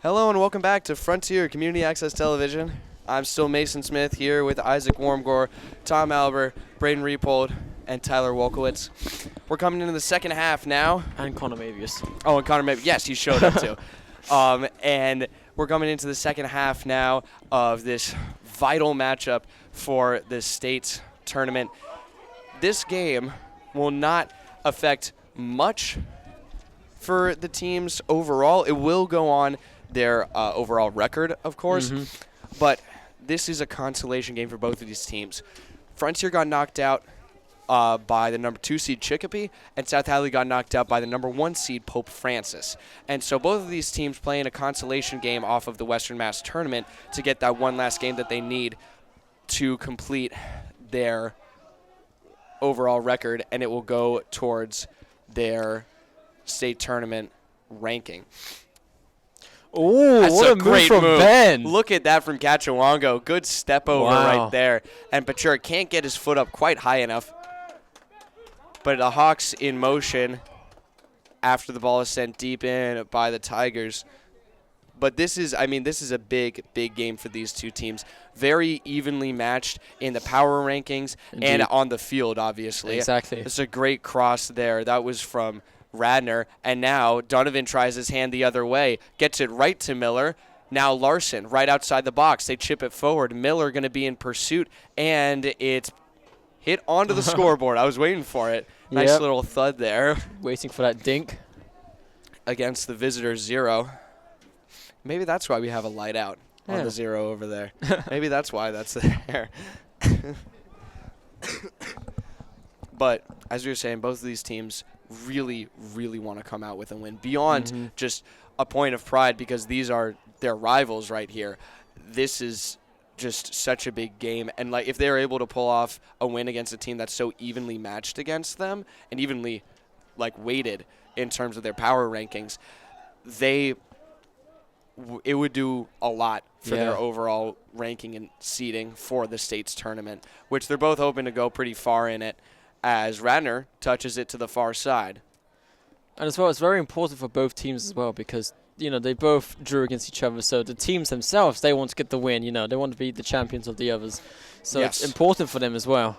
Hello and welcome back to Frontier Community Access Television. I'm still Mason Smith here with Isaac Wormgore, Tom Albert, Braden Repold, and Tyler Wolkowitz. We're coming into the second half now. And Connor Mavius. Oh, and Connor Mavius. Yes, he showed up too. And we're coming into the second half now of this vital matchup for the state tournament. This game will not affect much for the teams overall. It will go on their overall record, of course, but this is a consolation game for both of these teams. Frontier got knocked out by the number 2 seed Chicopee, and South Hadley got knocked out by the number 1 seed Pope Francis. And so both of these teams playing a consolation game off of the Western Mass tournament to get that one last game that they need to complete their overall record, and it will go towards their state tournament ranking. Oh, that's what a move great from move. Ben. Look at that from Cachuango. Good step over right there. And Pachur can't get his foot up quite high enough. But the Hawks in motion after the ball is sent deep in by the Tigers. But this is a big, big game for these two teams. Very evenly matched in the power rankings and on the field, obviously. Exactly. It's a great cross there. That was from Radner, and now Donovan tries his hand the other way, gets it right to Miller. Now Larson right outside the box. They chip it forward. Miller going to be in pursuit, and it's hit onto the scoreboard. I was waiting for it. Nice little thud there. Waiting for that dink. Against the visitors 0. Maybe that's why we have a light out on the 0 over there. Maybe that's why that's there. But as we were saying, both of these teams really, really want to come out with a win beyond just a point of pride, because these are their rivals right here. This is just such a big game, and like if they're able to pull off a win against a team that's so evenly matched against them and evenly like weighted in terms of their power rankings, it would do a lot for their overall ranking and seeding for the state's tournament, which they're both hoping to go pretty far in it, as Radner touches it to the far side. And as well, it's very important for both teams as well, because, you know, they both drew against each other. So the teams themselves, they want to get the win. You know, they want to be the champions of the others. So it's important for them as well.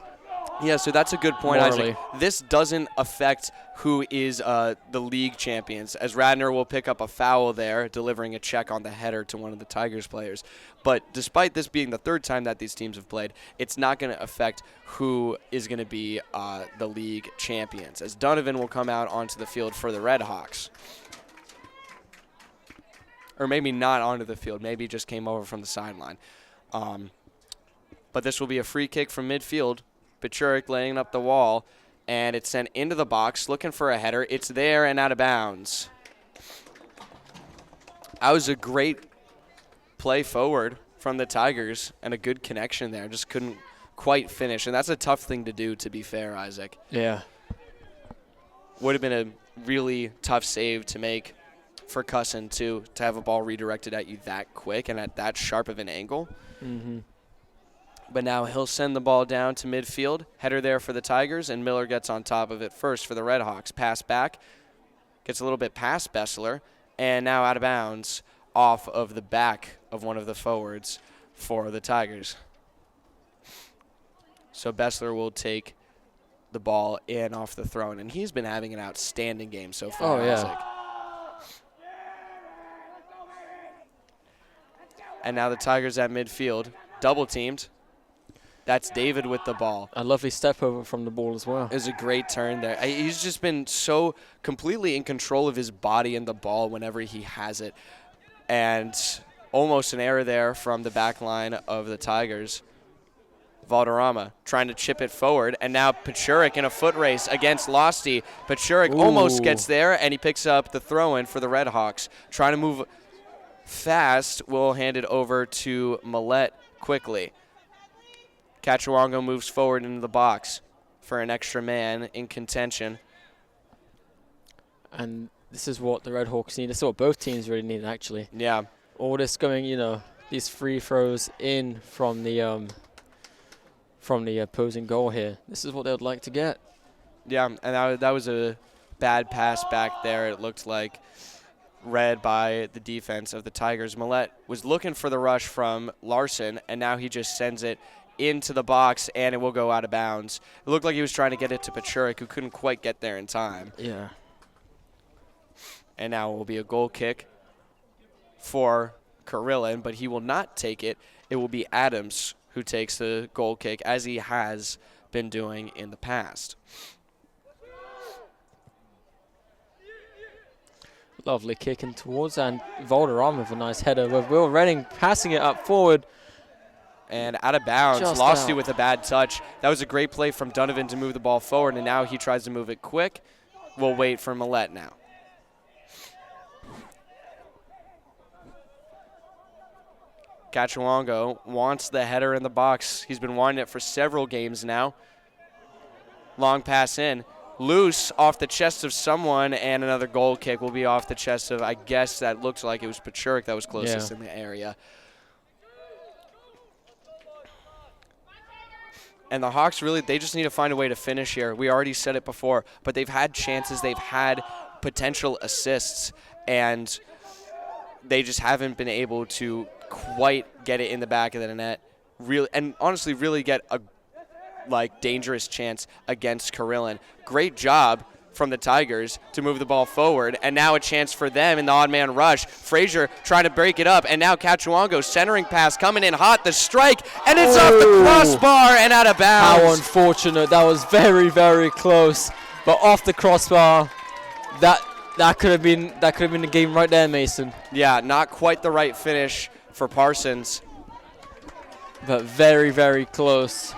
Yeah, so that's a good point, Morally. Isaac. This doesn't affect who is the league champions, as Radner will pick up a foul there, delivering a check on the header to one of the Tigers players. But despite this being the third time that these teams have played, it's not going to affect who is going to be the league champions, as Donovan will come out onto the field for the Red Hawks. Or maybe not onto the field, maybe he just came over from the sideline. But this will be a free kick from midfield. Pachurik laying up the wall, and it's sent into the box, looking for a header. It's there and out of bounds. That was a great play forward from the Tigers, and a good connection there. Just couldn't quite finish, and that's a tough thing to do, to be fair, Isaac. Yeah. Would have been a really tough save to make for Cusson, too, to have a ball redirected at you that quick and at that sharp of an angle. But now he'll send the ball down to midfield. Header there for the Tigers, and Miller gets on top of it first for the Red Hawks. Pass back. Gets a little bit past Bessler, and now out of bounds off of the back of one of the forwards for the Tigers. So Bessler will take the ball in off the throw-in, and he's been having an outstanding game so far, Isaac. And now the Tigers at midfield, double-teamed. That's David with the ball. A lovely step over from the ball as well. It was a great turn there. He's just been so completely in control of his body and the ball whenever he has it. And almost an error there from the back line of the Tigers. Valderrama trying to chip it forward, and now Pachurik in a foot race against Losty. Pachurik almost gets there, and he picks up the throw-in for the Red Hawks. Trying to move fast, will hand it over to Millette quickly. Cachuango moves forward into the box for an extra man in contention. And this is what the Red Hawks need. This is what both teams really need, actually. Yeah. All this going, you know, these free throws in from the opposing goal here. This is what they would like to get. Yeah, and that was a bad pass back there, it looked like, read by the defense of the Tigers. Millette was looking for the rush from Larson, and now he just sends it into the box, and it will go out of bounds. It looked like he was trying to get it to Pachurik, who couldn't quite get there in time. Yeah. And now it will be a goal kick for Carillon, but he will not take it. It will be Adams who takes the goal kick, as he has been doing in the past. Lovely kicking towards, and Valderrama with a nice header, with Will Redding passing it up forward. And out of bounds, Just Losty out. with a bad touch. That was a great play from Donovan to move the ball forward, and now he tries to move it quick. We'll wait for Millette now. Cachuango wants the header in the box. He's been wanting it for several games now. Long pass in. Loose off the chest of someone, and another goal kick will be off the chest of, I guess that looks like it was Pachurik that was closest in the area. And the Hawks really, they just need to find a way to finish here. We already said it before, but they've had chances, they've had potential assists, and they just haven't been able to quite get it in the back of the net. Really, and honestly, really get a dangerous chance against Carillon. Great job from the Tigers to move the ball forward, and now a chance for them in the odd man rush. Frazier trying to break it up, and now Cachuango centering pass coming in hot, the strike, and it's off the crossbar and out of bounds. How unfortunate. That was very, very close, but off the crossbar. That could have been the game right there, Mason. Yeah, not quite the right finish for Parsons. But very, very close.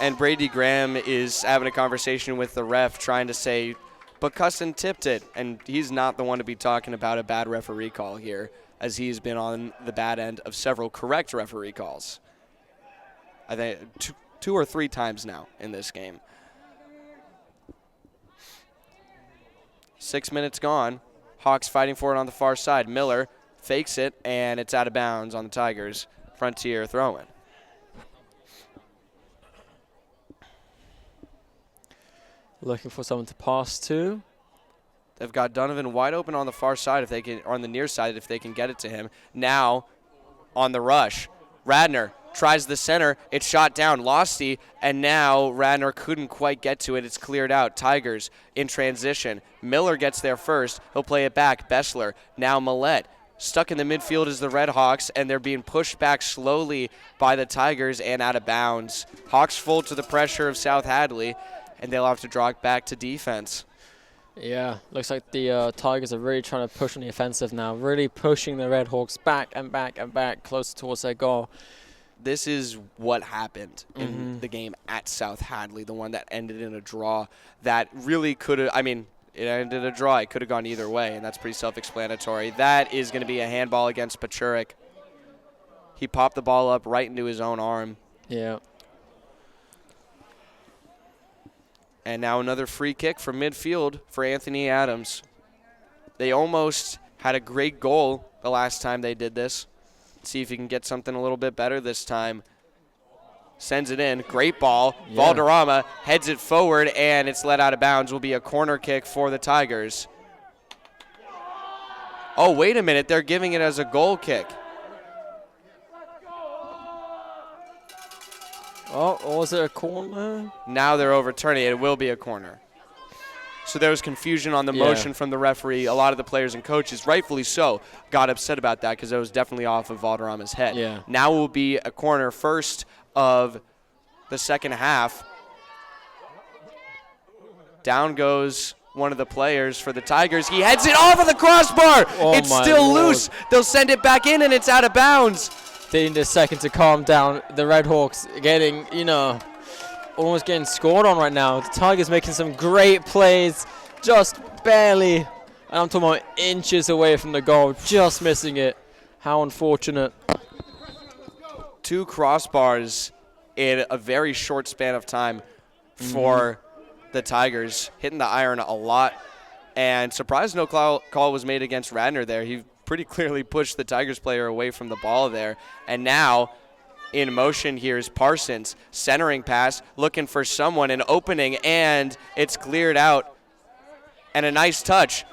And Brady Graham is having a conversation with the ref trying to say, but Custon tipped it. And he's not the one to be talking about a bad referee call here, as he's been on the bad end of several correct referee calls. I think two or three times now in this game. 6 minutes gone. Hawks fighting for it on the far side. Miller fakes it, and it's out of bounds on the Tigers. Frontier throw-in. Looking for someone to pass to. They've got Donovan wide open on the far side if they can, or on the near side if they can get it to him. Now on the rush, Radner tries the center. It's shot down. Losty, and now Radner couldn't quite get to it. It's cleared out. Tigers in transition. Miller gets there first. He'll play it back. Bessler. Now Millette. Stuck in the midfield is the Red Hawks, and they're being pushed back slowly by the Tigers and out of bounds. Hawks fold to the pressure of South Hadley, and they'll have to draw it back to defense. Yeah, looks like the Tigers are really trying to push on the offensive now, really pushing the Red Hawks back and back and back, closer towards their goal. This is what happened in the game at South Hadley, the one that ended in a draw that really could have, it ended a draw. It could have gone either way, and that's pretty self-explanatory. That is going to be a handball against Pachurik. He popped the ball up right into his own arm. Yeah. And now another free kick from midfield for Anthony Adams. They almost had a great goal the last time they did this. See if he can get something a little bit better this time. Sends it in. Great ball. Yeah. Valderrama heads it forward, and it's let out of bounds. Will be a corner kick for the Tigers. Oh, wait a minute. They're giving it as a goal kick. Oh, was it a corner? Now they're overturning it. It will be a corner. So there was confusion on the motion from the referee. A lot of the players and coaches, rightfully so, got upset about that because it was definitely off of Valderrama's head. Yeah. Now will be a corner first of the second half. Down goes one of the players for the Tigers. He heads it off of the crossbar. Oh, it's still Lord. loose. They'll send it back in, and it's out of bounds. They need a second to calm down. The Red Hawks getting, almost getting scored on right now. The Tigers making some great plays, just barely. And I'm talking about inches away from the goal, just missing it. How unfortunate. 2 crossbars in a very short span of time for the Tigers, hitting the iron a lot. And surprised no call was made against Radner there. He pretty clearly pushed the Tigers player away from the ball there. And now in motion here is Parsons. Centering pass, looking for someone, an opening, and it's cleared out. And a nice touch.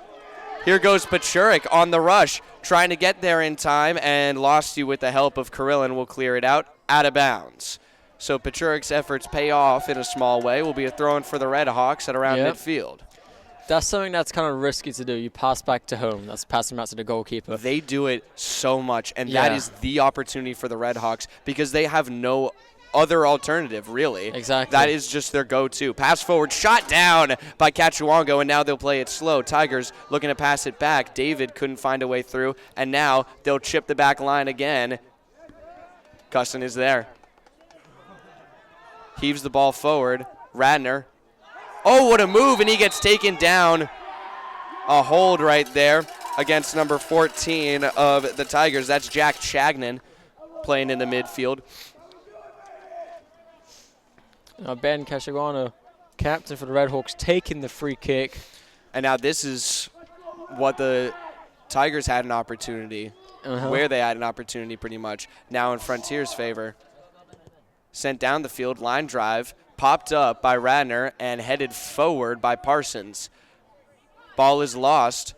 Here goes Pachurik on the rush, trying to get there in time, and lost you with the help of Karillin. Will clear it out of bounds. So Pachurik's efforts pay off in a small way. Will be a throw-in for the Red Hawks at around midfield. That's something that's kind of risky to do. You pass back to home. That's passing back to the goalkeeper. They do it so much, and that is the opportunity for the Red Hawks because they have no other alternative, really. Exactly. That is just their go-to. Pass forward, shot down by Kachuango, and now they'll play it slow. Tigers looking to pass it back. David couldn't find a way through, and now they'll chip the back line again. Custon is there. Heaves the ball forward. Radner. Oh, what a move, and he gets taken down. A hold right there against number 14 of the Tigers. That's Jack Chagnon playing in the midfield. Ben Kashiwano, captain for the Red Hawks, taking the free kick. And now this is what the Tigers had an opportunity, where they had an opportunity pretty much. Now in Frontier's favor. Sent down the field, line drive, popped up by Radner and headed forward by Parsons. Ball is lost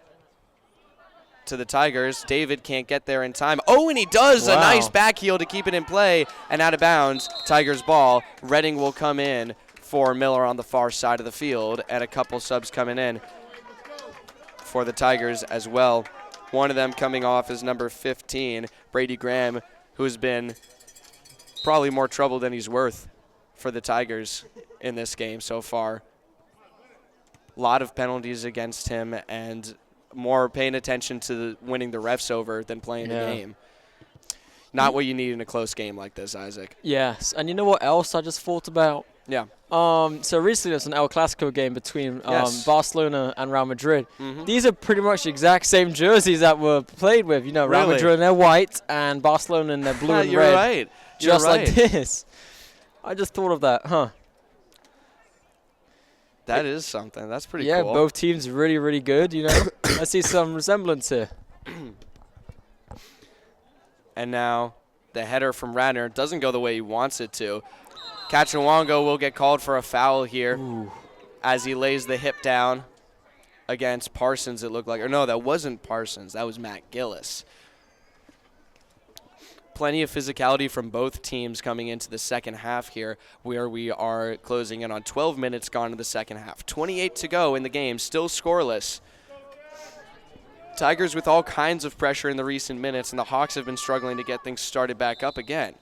to the Tigers. David can't get there in time. Oh, and he does. Wow. A nice back heel to keep it in play and out of bounds. Tigers ball. Redding will come in for Miller on the far side of the field, and a couple subs coming in for the Tigers as well. One of them coming off is number 15, Brady Graham, who's been probably more trouble than he's worth for the Tigers in this game so far. A lot of penalties against him and more paying attention to winning the refs over than playing the game. Not what you need in a close game like this, Isaac. Yes, and you know what else I just thought about? Yeah. So recently there's an El Clasico game between Barcelona and Real Madrid. These are pretty much the exact same jerseys that were played with. You know, Real Madrid in their white and Barcelona in their blue and You're red. right. Just like this. I just thought of that, That is something. That's pretty cool. Yeah, both teams really, really good, you know. I see some resemblance here. And now the header from Radner doesn't go the way he wants it to. Kachuango will get called for a foul here as he lays the hip down against Parsons, it looked like. Or no, that wasn't Parsons. That was Matt Gillis. Plenty of physicality from both teams coming into the second half here, where we are closing in on 12 minutes gone to the second half. 28 to go in the game, still scoreless. Tigers with all kinds of pressure in the recent minutes, and the Hawks have been struggling to get things started back up again.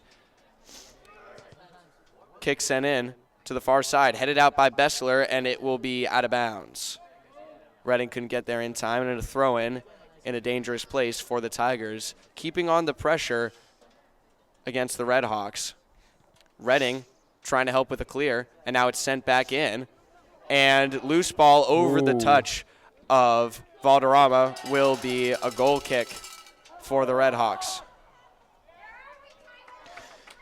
Kick sent in to the far side, headed out by Bessler, and it will be out of bounds. Redding couldn't get there in time, and a throw-in in a dangerous place for the Tigers, keeping on the pressure against the Red Hawks. Redding trying to help with a clear, and now it's sent back in. And loose ball over the touch of Valderrama will be a goal kick for the Red Hawks.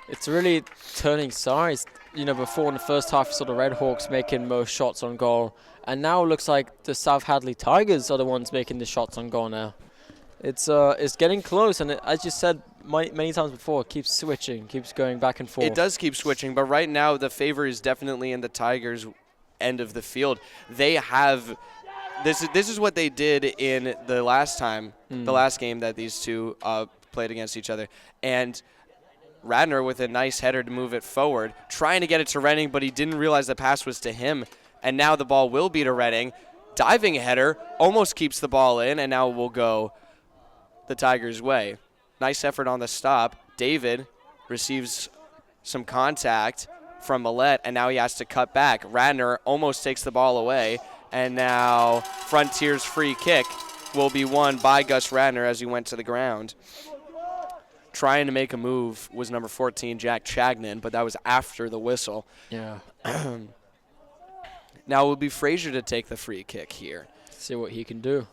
It's really turning sides. You know, before in the first half, you saw the Red Hawks making most shots on goal. And now it looks like the South Hadley Tigers are the ones making the shots on goal now. It's getting close, and as you said many times before, it keeps switching, keeps going back and forth. It does keep switching, but right now the favor is definitely in the Tigers' end of the field. They have this is what they did in the last time, the last game that these two played against each other, and Radner with a nice header to move it forward, trying to get it to Redding, but he didn't realize the pass was to him, and now the ball will be to Redding. Diving header, almost keeps the ball in, and now will go the Tigers' way. Nice effort on the stop. David receives some contact from Millette, and now he has to cut back. Radner almost takes the ball away, and now Frontier's free kick will be won by Gus Radner as he went to the ground. Trying to make a move was number 14, Jack Chagnon, but that was after the whistle. Yeah. Now it will be Frazier to take the free kick here. See what he can do.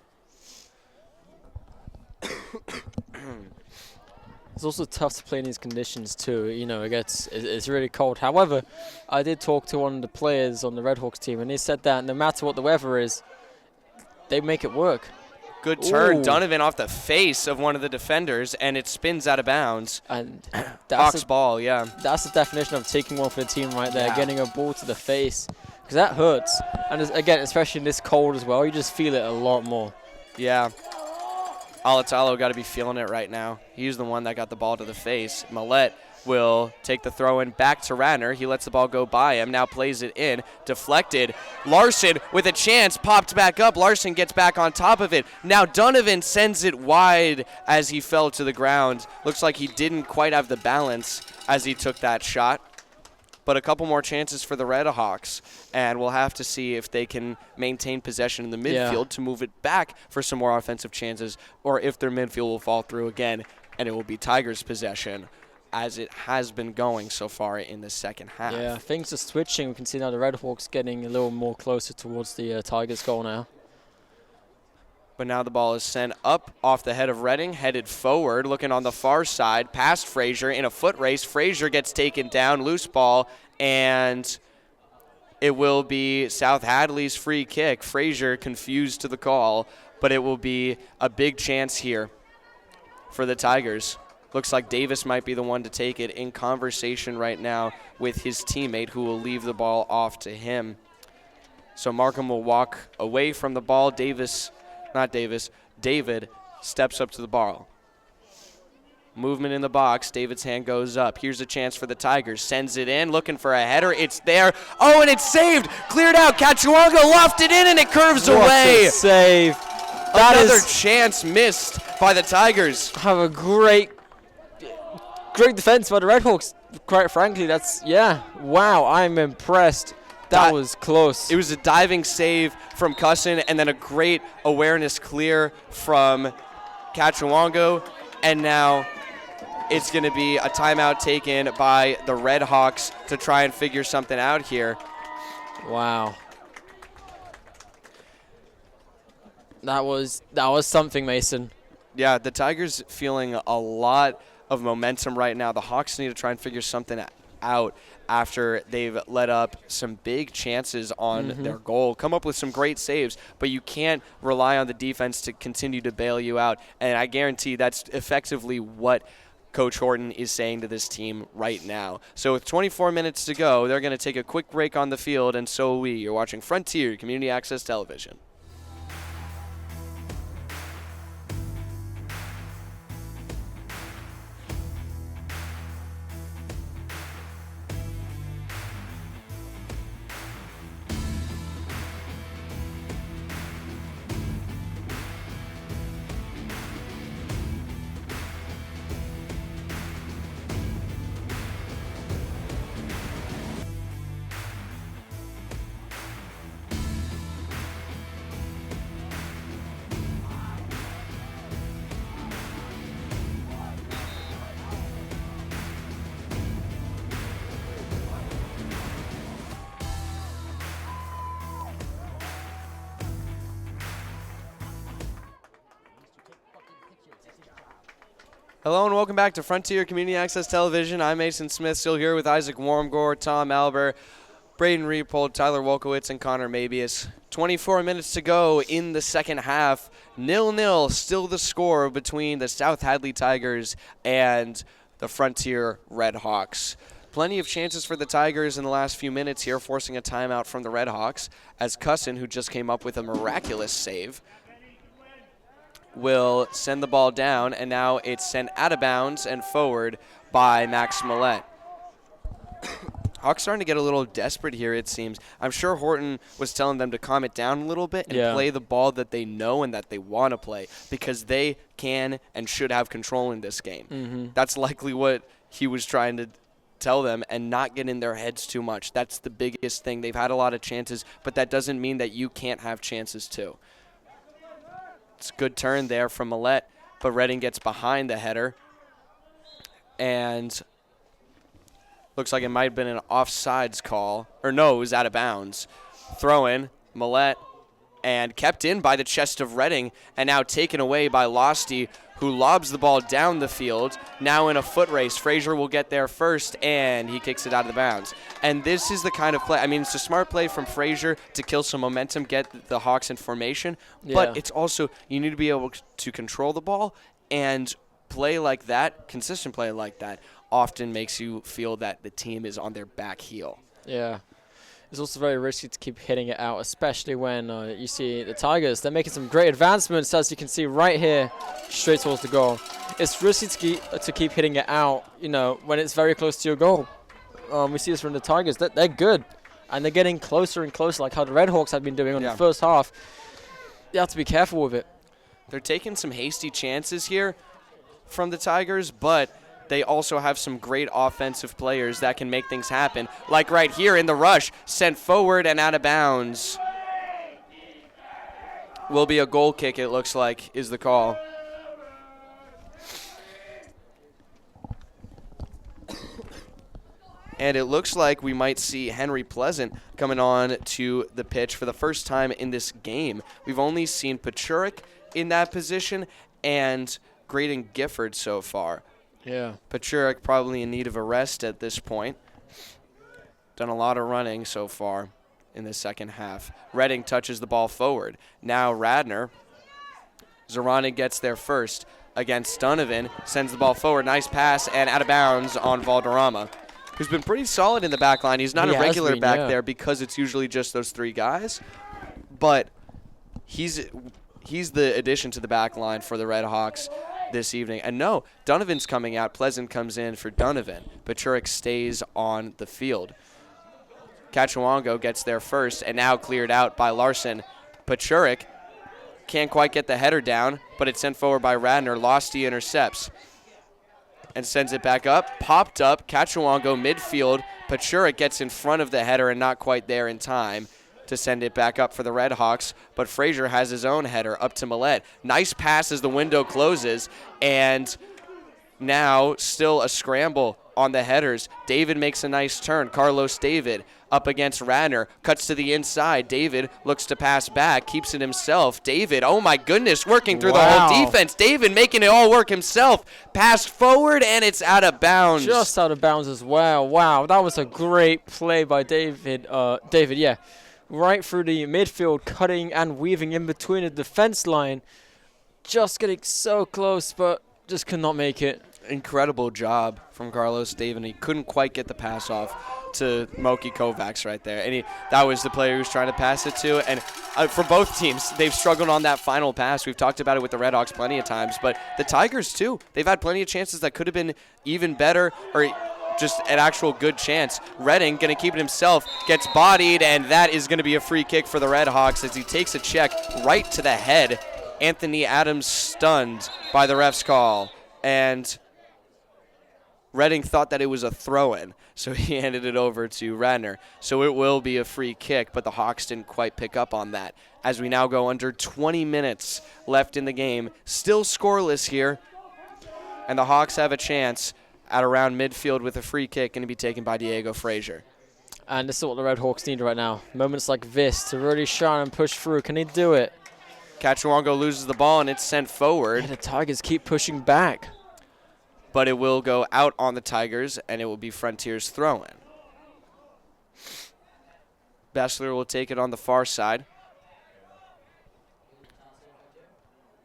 It's also tough to play in these conditions too. You know, it's really cold. However, I did talk to one of the players on the Red Hawks team, and he said that no matter what the weather is, they make it work. Good turn. Ooh. Donovan off the face of one of the defenders, and it spins out of bounds. And Hawks ball, yeah. That's the definition of taking one for the team right there, getting a ball to the face. Because that hurts. And again, especially in this cold as well, you just feel it a lot more. Yeah. Alatalo got to be feeling it right now. He's the one that got the ball to the face. Millette will take the throw in back to Radner. He lets the ball go by him, now plays it in, deflected. Larson with a chance, popped back up. Larson gets back on top of it. Now Donovan sends it wide as he fell to the ground. Looks like he didn't quite have the balance as he took that shot. But a couple more chances for the Red Hawks, and we'll have to see if they can maintain possession in the midfield to move it back for some more offensive chances, or if their midfield will fall through again, and it will be Tigers' possession, as it has been going so far in the second half. Yeah, things are switching. We can see now the Red Hawks getting a little more closer towards the Tigers' goal now. But now the ball is sent up off the head of Reading, headed forward, looking on the far side, past Frazier in a foot race. Frazier gets taken down, loose ball, and it will be South Hadley's free kick. Frazier confused to the call, but it will be a big chance here for the Tigers. Looks like Davis might be the one to take it, in conversation right now with his teammate, who will leave the ball off to him. So Markham will walk away from the ball. David steps up to the ball. Movement in the box. David's hand goes up. Here's a chance for the Tigers. Sends it in, looking for a header. It's there. Oh, and it's saved. Cleared out. Cachuanga lofted in, and it curves away. What a save. Another chance missed by the Tigers. Have a great defense by the Red Hawks. Quite frankly, wow, I'm impressed. That was close. It was a diving save from Cusson, and then a great awareness clear from Cachuango. And now it's going to be a timeout taken by the Red Hawks to try and figure something out here. Wow. That was something, Mason. Yeah, the Tigers feeling a lot of momentum right now. The Hawks need to try and figure something out after they've let up some big chances on their goal, come up with some great saves, but you can't rely on the defense to continue to bail you out. And I guarantee that's effectively what Coach Horton is saying to this team right now. So with 24 minutes to go, they're going to take a quick break on the field, and so will we. You're watching Frontier Community Access Television. Hello and welcome back to Frontier Community Access Television. I'm Mason Smith, still here with Isaac Wormgore, Tom Albert, Braden Reepold, Tyler Wolkowitz, and Connor Mabius. 24 minutes to go in the second half. 0-0, still the score between the South Hadley Tigers and the Frontier Red Hawks. Plenty of chances for the Tigers in the last few minutes here, forcing a timeout from the Red Hawks, as Cusson, who just came up with a miraculous save, will send the ball down, and now it's sent out of bounds and forward by Max Millette. Hawks starting to get a little desperate here, it seems. I'm sure Horton was telling them to calm it down a little bit and play the ball that they know and that they want to play, because they can and should have control in this game. That's likely what he was trying to tell them, and not get in their heads too much. That's the biggest thing. They've had a lot of chances, but that doesn't mean that you can't have chances too. It's a good turn there from Millette, but Reading gets behind the header. And looks like it might have been an offsides call. Or no, it was out of bounds. Throw in, Millette, and kept in by the chest of Reading, and now taken away by Losty, who lobs the ball down the field. Now in a foot race, Frazier will get there first, and he kicks it out of the bounds. And this is the kind of play, I mean, it's a smart play from Frazier to kill some momentum, get the Hawks in formation, but it's also, you need to be able to control the ball, and play like that, consistent play like that, often makes you feel that the team is on their back heel. Yeah. it's also very risky to keep hitting it out, especially when you see the Tigers. They're making some great advancements, as you can see right here, straight towards the goal. It's risky to keep hitting it out, you know, when it's very close to your goal. We see this from the Tigers. They're good, and they're getting closer and closer, like how the Red Hawks have been doing on the first half. You have to be careful with it. They're taking some hasty chances here from the Tigers, but they also have some great offensive players that can make things happen. Like right here in the rush, sent forward and out of bounds. Will be a goal kick, it looks like, is the call. And it looks like we might see Henry Pleasant coming on to the pitch for the first time in this game. We've only seen Pachurik in that position and Graydon Gifford so far. Yeah. Pachurik probably in need of a rest at this point. Done a lot of running so far in the second half. Redding touches the ball forward. Now Radner. Zorani gets there first against Donovan. Sends the ball forward. Nice pass and out of bounds on Valderrama, who's been pretty solid in the back line. He's not a regular back there because it's usually just those three guys. But he's the addition to the back line for the Red Hawks this evening. And no, Donovan's coming out. Pleasant comes in for Donovan. Pachurik stays on the field. Cachuango gets there first and now cleared out by Larson. Pachurik can't quite get the header down, but it's sent forward by Radner. Losty intercepts and sends it back up. Popped up. Cachuango midfield. Pachurik gets in front of the header and not quite there in time to send it back up for the Red Hawks, but Frazier has his own header up to Millette. Nice pass as the window closes, and now still a scramble on the headers. David makes a nice turn. Carlos David up against Radner, cuts to the inside. David looks to pass back, keeps it himself. David, oh my goodness, working through the whole defense. David making it all work himself. Pass forward, and it's out of bounds. Just out of bounds as well. Wow, that was a great play by David. Right through the midfield, cutting and weaving in between the defense line. Just getting so close, but just could not make it. Incredible job from Carlos David. He couldn't quite get the pass off to Moki Kovacs right there. And that was the player he was trying to pass it to. And for both teams, they've struggled on that final pass. We've talked about it with the Red Hawks plenty of times, but the Tigers too. They've had plenty of chances that could have been even better, or just an actual good chance. Redding going to keep it himself, gets bodied, and that is going to be a free kick for the Red Hawks as he takes a check right to the head. Anthony Adams stunned by the ref's call, and Redding thought that it was a throw-in, so he handed it over to Radner. So it will be a free kick, but the Hawks didn't quite pick up on that. As we now go under 20 minutes left in the game, still scoreless here, and the Hawks have a chance at around midfield with a free kick going to be taken by Diego Frazier. And this is what the Red Hawks need right now. Moments like this to really shine and push through. Can he do it? Cachuango loses the ball and it's sent forward. And the Tigers keep pushing back. But it will go out on the Tigers and it will be Frontiers throw-in. Bessler will take it on the far side.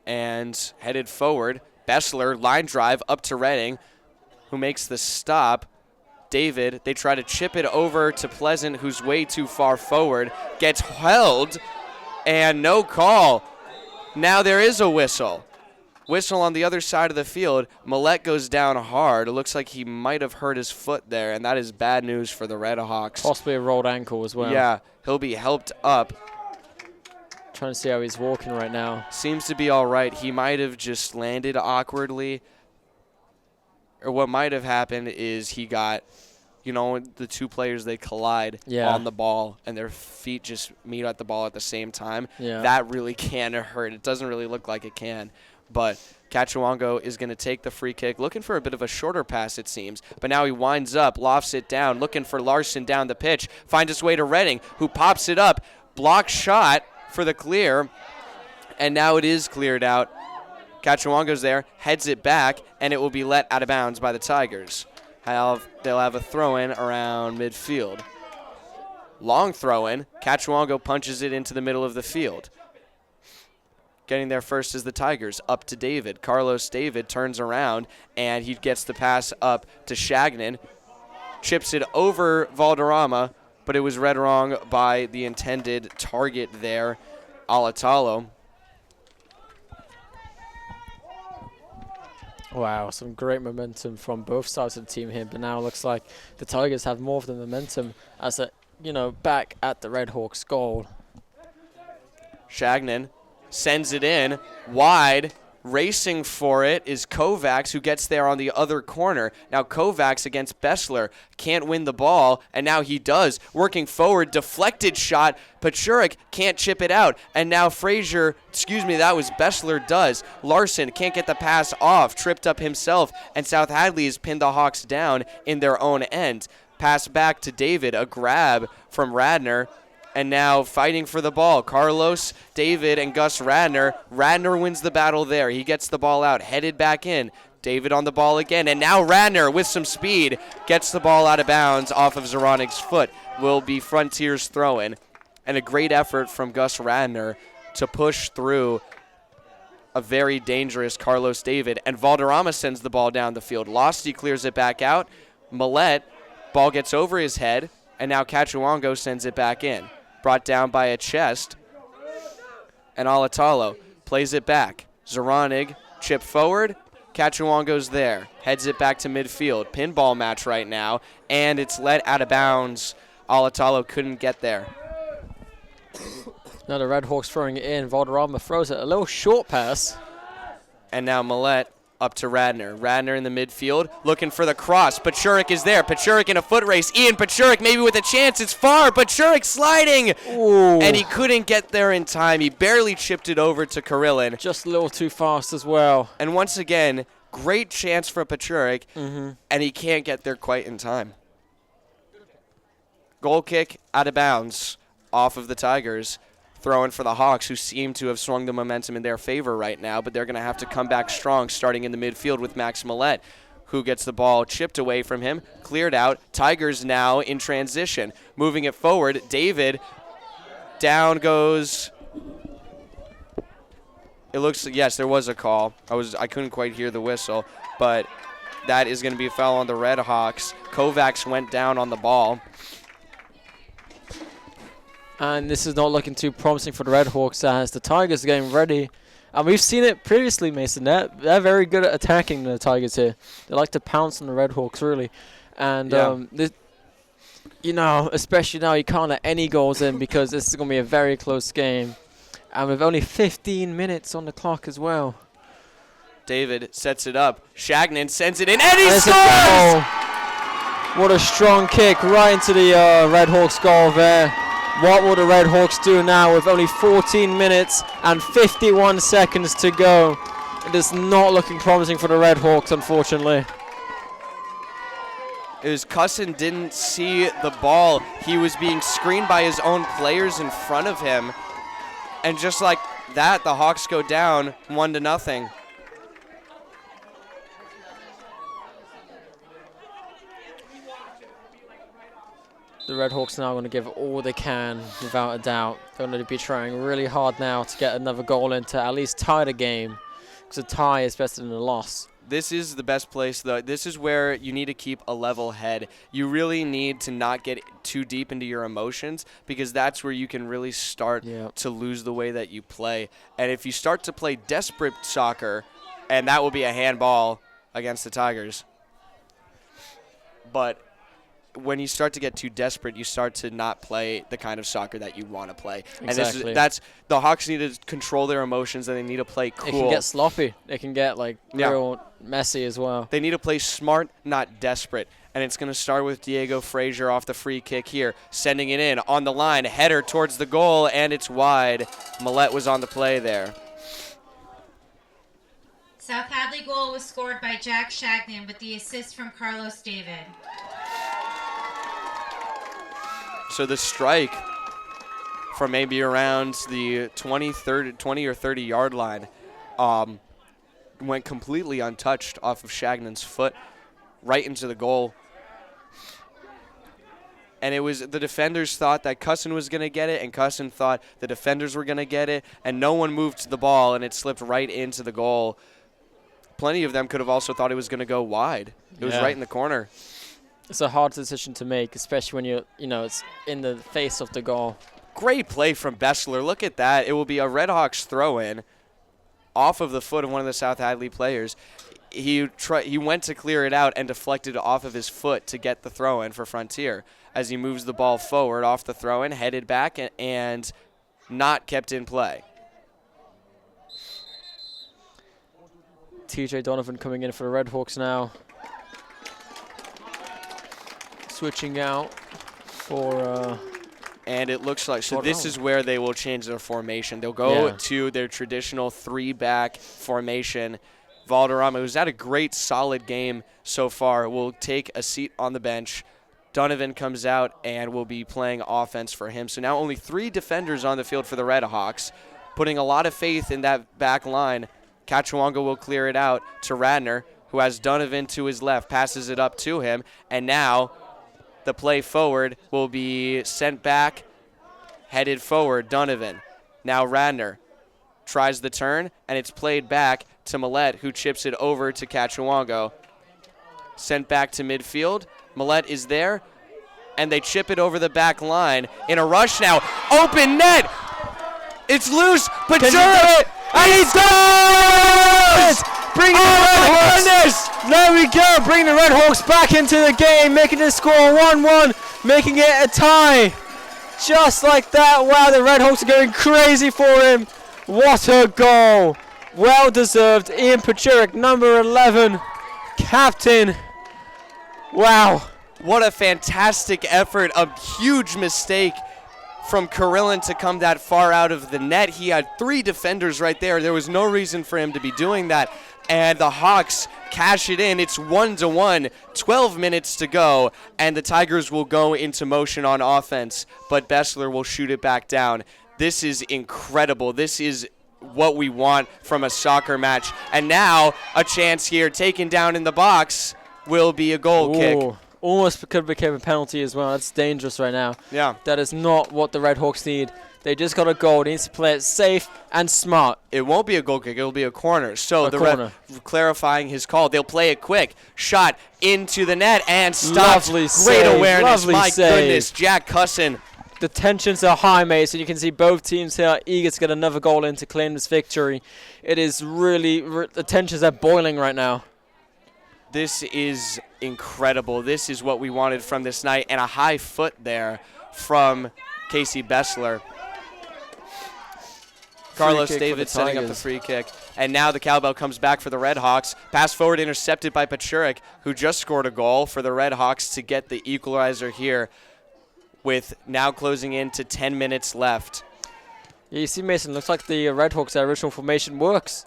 And headed forward. Bessler, line drive up to Redding, who makes the stop. David, they try to chip it over to Pleasant, who's way too far forward. Gets held, and no call. Now there is a whistle. Whistle on the other side of the field. Millette goes down hard. It looks like he might have hurt his foot there, and that is bad news for the Red Hawks. Possibly a rolled ankle as well. Yeah, he'll be helped up. Trying to see how he's walking right now. Seems to be all right. He might have just landed awkwardly. Or what might have happened is he got, the two players, they collide on the ball, and their feet just meet at the ball at the same time. Yeah. That really can hurt. It doesn't really look like it can. But Cachuango is going to take the free kick, looking for a bit of a shorter pass, it seems. But now he winds up, lofts it down, looking for Larson down the pitch, finds his way to Redding, who pops it up, block shot for the clear, and now it is cleared out. Cachuango's there, heads it back, and it will be let out of bounds by the Tigers. They'll have a throw-in around midfield. Long throw-in. Cachuango punches it into the middle of the field. Getting there first is the Tigers, up to David. Carlos David turns around, and he gets the pass up to Shagnon. Chips it over Valderrama, but it was read wrong by the intended target there, Alatalo. Wow, some great momentum from both sides of the team here, but now it looks like the Tigers have more of the momentum as a, back at the Red Hawks goal. Shagnon sends it in wide. Racing for it is Kovacs, who gets there on the other corner. Now Kovacs against Bessler can't win the ball, and now he does. Working forward, deflected shot. Pachurik can't chip it out, and now that was Bessler does. Larson can't get the pass off, tripped up himself, and South Hadley has pinned the Hawks down in their own end. Pass back to David, a grab from Radner. And now fighting for the ball, Carlos, David, and Gus Radner. Radner wins the battle there. He gets the ball out, headed back in. David on the ball again, and now Radner with some speed gets the ball out of bounds off of Zoranig's foot. Will be Frontiers throw-in. And a great effort from Gus Radner to push through a very dangerous Carlos David. And Valderrama sends the ball down the field. Losty clears it back out. Millette, ball gets over his head, and now Cachuango sends it back in. Brought down by a chest. And Alatalo plays it back. Zoranig, chip forward. Cachuango's there. Heads it back to midfield. Pinball match right now. And it's let out of bounds. Alatalo couldn't get there. Now the Red Hawks throwing it in. Valderrama throws it. A little short pass. And now Millette up to Radner. Radner in the midfield, looking for the cross. Pachurik is there. Pachurik in a foot race. Ian Pachurik maybe with a chance. It's far. Pachurik sliding. Ooh. And he couldn't get there in time. He barely chipped it over to Karillin. Just a little too fast as well. And once again, great chance for Pachurik, and he can't get there quite in time. Goal kick out of bounds off of the Tigers. Throwing for the Hawks, who seem to have swung the momentum in their favor right now, but they're going to have to come back strong starting in the midfield with Max Millette, who gets the ball chipped away from him, cleared out. Tigers now in transition. Moving it forward, David, down goes. It looks, yes, there was a call. I couldn't quite hear the whistle, but that is going to be a foul on the Red Hawks. Kovacs went down on the ball. And this is not looking too promising for the Red Hawks as the Tigers are getting ready. And we've seen it previously, Mason. They're very good at attacking the Tigers here. They like to pounce on the Red Hawks, really. And, especially now, you can't let any goals in because this is going to be a very close game. And with only 15 minutes on the clock as well. David sets it up. Shagnon sends it in, and he scores! What a strong kick right into the Red Hawks goal there. What will the Red Hawks do now with only 14 minutes and 51 seconds to go? It is not looking promising for the Red Hawks, unfortunately. It was Cusson didn't see the ball. He was being screened by his own players in front of him. And just like that, the Hawks go down 1-0. The Red Hawks now going to give all they can, without a doubt. They're going to be trying really hard now to get another goal in to at least tie the game, because a tie is better than a loss. This is the best place, though. This is where you need to keep a level head. You really need to not get too deep into your emotions, because that's where you can really start to lose the way that you play. And if you start to play desperate soccer, and that will be a handball against the Tigers. But when you start to get too desperate, you start to not play the kind of soccer that you want to play. Exactly. And that's the Hawks need to control their emotions, and they need to play cool. It can get sloppy. It can get real messy as well. They need to play smart, not desperate. And it's going to start with Diego Frazier off the free kick here, sending it in on the line, header towards the goal, and it's wide. Millette was on the play there. South Hadley goal was scored by Jack Shagnon with the assist from Carlos David. So the strike from maybe around the 20 or 30 yard line went completely untouched off of Shagnon's foot right into the goal. And it was the defenders thought that Cusson was going to get it, and Cusson thought the defenders were going to get it, and no one moved the ball, and it slipped right into the goal. Plenty of them could have also thought it was going to go wide. It was right in the corner. It's a hard decision to make, especially when it's in the face of the goal. Great play from Bessler. Look at that. It will be a Redhawks throw-in off of the foot of one of the South Hadley players. He went to clear it out and deflected off of his foot to get the throw-in for Frontier. As he moves the ball forward off the throw-in, headed back and not kept in play. TJ Donovan coming in for the Redhawks now. Switching out for... and it looks like, so this is where they will change their formation. They'll go to their traditional 3-back formation. Valderrama, who's had a great, solid game so far, will take a seat on the bench. Donovan comes out and will be playing offense for him. So now only 3 defenders on the field for the Redhawks, putting a lot of faith in that back line. Cachawanga will clear it out to Radner, who has Donovan to his left, passes it up to him, and now the play forward will be sent back, headed forward, Donovan. Now Radner tries the turn, and it's played back to Millette, who chips it over to Cachawanga. Sent back to midfield. Millette is there, and they chip it over the back line. In a rush now, open net! It's loose, but and he does! Bring the Redhawks! There we go, bring the Redhawks back into the game, making the score 1-1, making it a tie. Just like that, wow, the Redhawks are going crazy for him. What a goal. Well deserved. Ian Pachurik, number 11, captain. Wow. What a fantastic effort. A huge mistake from Carillon to come that far out of the net. He had 3 defenders right there. There was no reason for him to be doing that. And the Hawks cash it in. It's 1-1, 12 minutes to go, and the Tigers will go into motion on offense, but Bessler will shoot it back down. This is incredible. This is what we want from a soccer match. And now a chance here, taken down in the box, will be a goal kick. Almost could have become a penalty as well. That's dangerous right now. Yeah. That is not what the Redhawks need. They just got a goal. They need to play it safe and smart. It won't be a goal kick. It'll be a corner. So the ref clarifying his call. They'll play it quick. Shot into the net and stopped. Lovely Great save. awareness. Lovely My save. goodness. Jack Cusson. The tensions are high, Mason. You can see both teams here are eager to get another goal in to claim this victory. It is really, the tensions are boiling right now. This is incredible. This is what we wanted from this night. And a high foot there from Casey Bessler. Carlos David setting up the free kick. And now the cowbell comes back for the Redhawks. Pass forward intercepted by Pachurik, who just scored a goal for the Redhawks to get the equalizer here, with now closing in to 10 minutes left. Yeah, you see, Mason, looks like the Redhawks, their original formation works.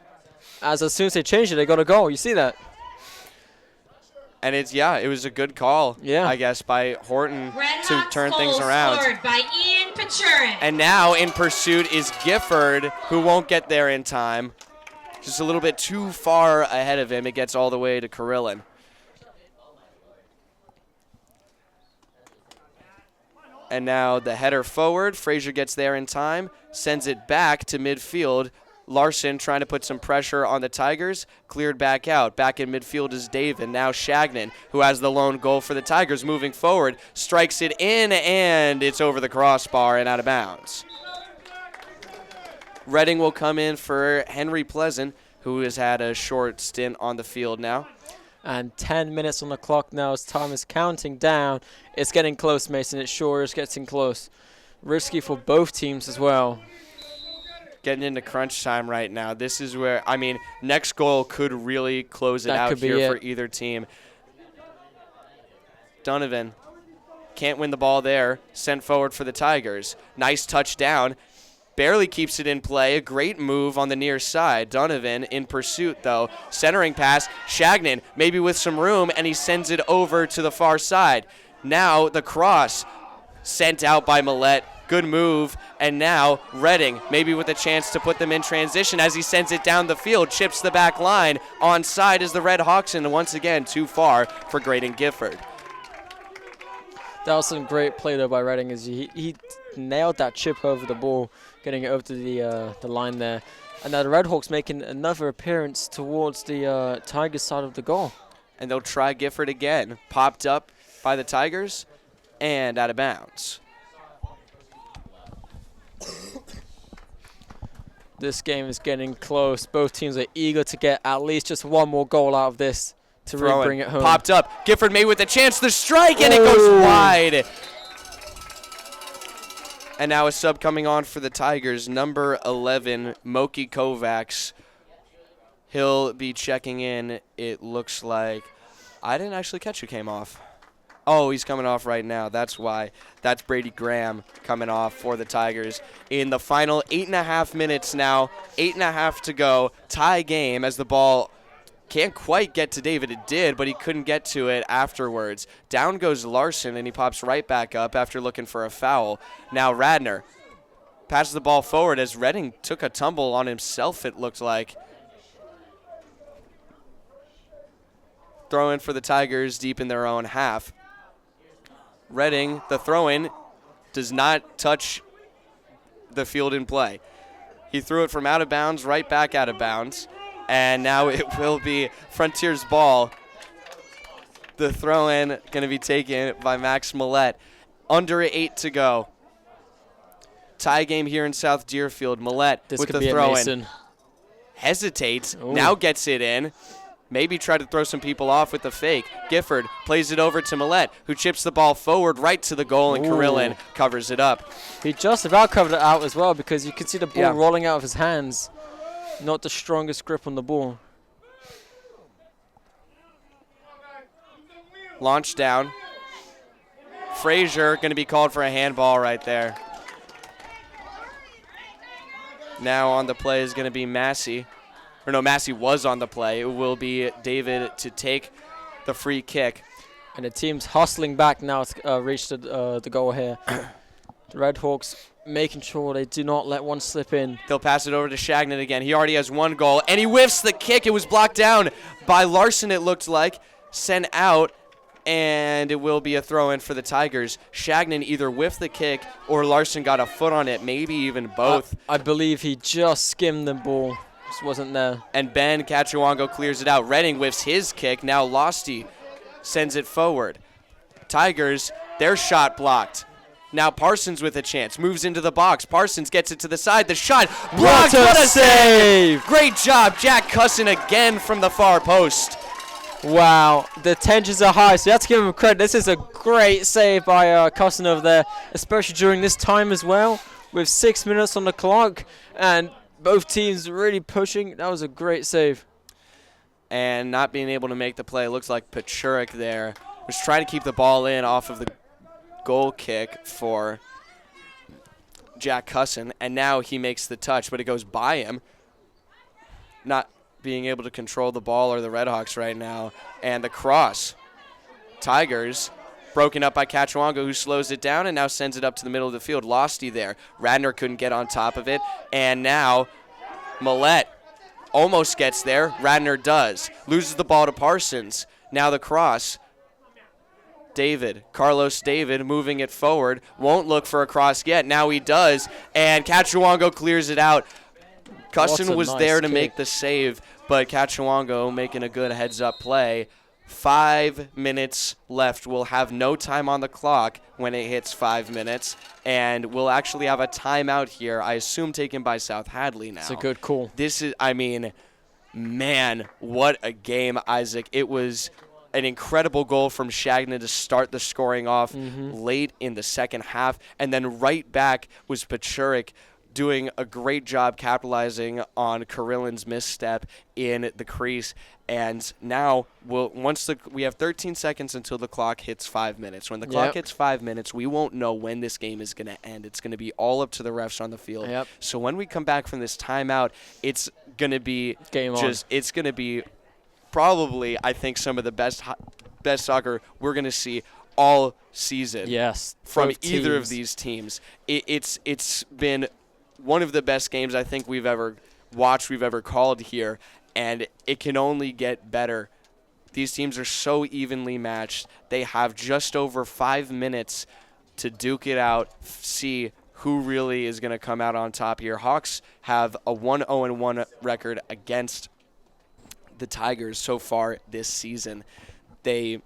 As soon as they changed it, they got a goal. You see that? And it was a good call, I guess, by Horton to turn things around. Scored by Ian Pachurik. And now in pursuit is Gifford, who won't get there in time. Just a little bit too far ahead of him. It gets all the way to Carillon. And now the header forward. Frazier gets there in time, sends it back to midfield. Larson trying to put some pressure on the Tigers, cleared back out. Back in midfield is David. Now Shagnon, who has the lone goal for the Tigers, moving forward, strikes it in, and it's over the crossbar and out of bounds. Reading will come in for Henry Pleasant, who has had a short stint on the field now. And 10 minutes on the clock now as time is counting down. It's getting close, Mason. It sure is getting close. Risky for both teams as well. Getting into crunch time right now. This is where, next goal could really close it out here for either team. Donovan can't win the ball there. Sent forward for the Tigers. Nice touchdown. Barely keeps it in play. A great move on the near side. Donovan in pursuit, though. Centering pass. Shagnon maybe with some room, and he sends it over to the far side. Now the cross sent out by Millette. Good move. And now Reading, maybe with a chance to put them in transition as he sends it down the field. Chips the back line. Onside is the Red Hawks, and once again too far for Graydon Gifford. That was some great play, though, by Reading. As he nailed that chip over the ball, getting it over to the line there. And now the Red Hawks making another appearance towards the Tigers side of the goal. And they'll try Gifford again. Popped up by the Tigers and out of bounds. This game is getting close. Both teams are eager to get at least just one more goal out of this to really bring it home. Popped up. Gifford made with a chance. The strike, and it goes wide. And now a sub coming on for the Tigers, number 11, Moki Kovacs. He'll be checking in, it looks like. I didn't actually catch who came off. Oh, he's coming off right now. That's why. That's Brady Graham coming off for the Tigers in the final 8.5 minutes now. 8.5 to go. Tie game as the ball can't quite get to David. It did, but he couldn't get to it afterwards. Down goes Larson, and he pops right back up after looking for a foul. Now Radner passes the ball forward as Redding took a tumble on himself, it looked like. Throw in for the Tigers deep in their own half. Redding, the throw-in, does not touch the field in play. He threw it from out of bounds, right back out of bounds, and now it will be Frontiers ball. The throw-in going to be taken by Max Millette. Under 8 to go. Tie game here in South Deerfield. Millette with the throw-in. Hesitates, now gets it in. Maybe try to throw some people off with the fake. Gifford plays it over to Millette, who chips the ball forward right to the goal, and Carillon covers it up. He just about covered it out as well because you could see the ball rolling out of his hands. Not the strongest grip on the ball. Launch down. Frazier going to be called for a handball right there. Now on the play is going to be Massey. Or no, Massey was on the play. It will be David to take the free kick. And the team's hustling back now to reach the goal here. The Redhawks making sure they do not let one slip in. They'll pass it over to Shagnon again. He already has one goal, and he whiffs the kick. It was blocked down by Larson, it looked like. Sent out, and it will be a throw-in for the Tigers. Shagnon either whiffed the kick or Larson got a foot on it, maybe even both. I believe he just skimmed the ball. Just wasn't there. And Ben Cachuango clears it out. Redding whiffs his kick. Now Losty sends it forward. Tigers, their shot blocked. Now Parsons with a chance. Moves into the box. Parsons gets it to the side. The shot blocked. What a save! Great job, Jack Cusson again from the far post. Wow, the tensions are high, so you have to give him credit. This is a great save by Cusson over there, especially during this time as well, with 6 minutes on the clock, and both teams really pushing. That was a great save. And not being able to make the play. Looks like Pachurik there was trying to keep the ball in off of the goal kick for Jack Cusson, and now he makes the touch, but it goes by him. Not being able to control the ball or the Redhawks right now. And the cross. Tigers broken up by Cachuango, who slows it down and now sends it up to the middle of the field. Losty there. Radner couldn't get on top of it. And now Millette almost gets there. Radner does. Loses the ball to Parsons. Now the cross. Carlos David moving it forward. Won't look for a cross yet. Now he does. And Cachuango clears it out. Cusson was there to make the save, but Cachuango making a good heads-up play. 5 minutes left. We'll have no time on the clock when it hits 5 minutes, and we'll actually have a timeout here, I assume taken by South Hadley now. It's a good call. This is, I mean, man, what a game, Isaac. It was an incredible goal from Shagnon to start the scoring off late in the second half, and then right back was Pachurik doing a great job capitalizing on Carillon's misstep in the crease. And now we have 13 seconds until the clock hits 5 minutes. When the clock hits 5 minutes, we won't know when this game is going to end. It's going to be all up to the refs on the field. Yep. So when we come back from this timeout, it's going to be it's going to be probably, I think, some of the best soccer we're going to see all season. Yes, from either of these teams. It's been one of the best games I think we've ever watched, we've ever called here, and it can only get better. These teams are so evenly matched. They have just over 5 minutes to duke it out, see who really is going to come out on top here. Hawks have a 1-0-1 record against the Tigers so far this season. They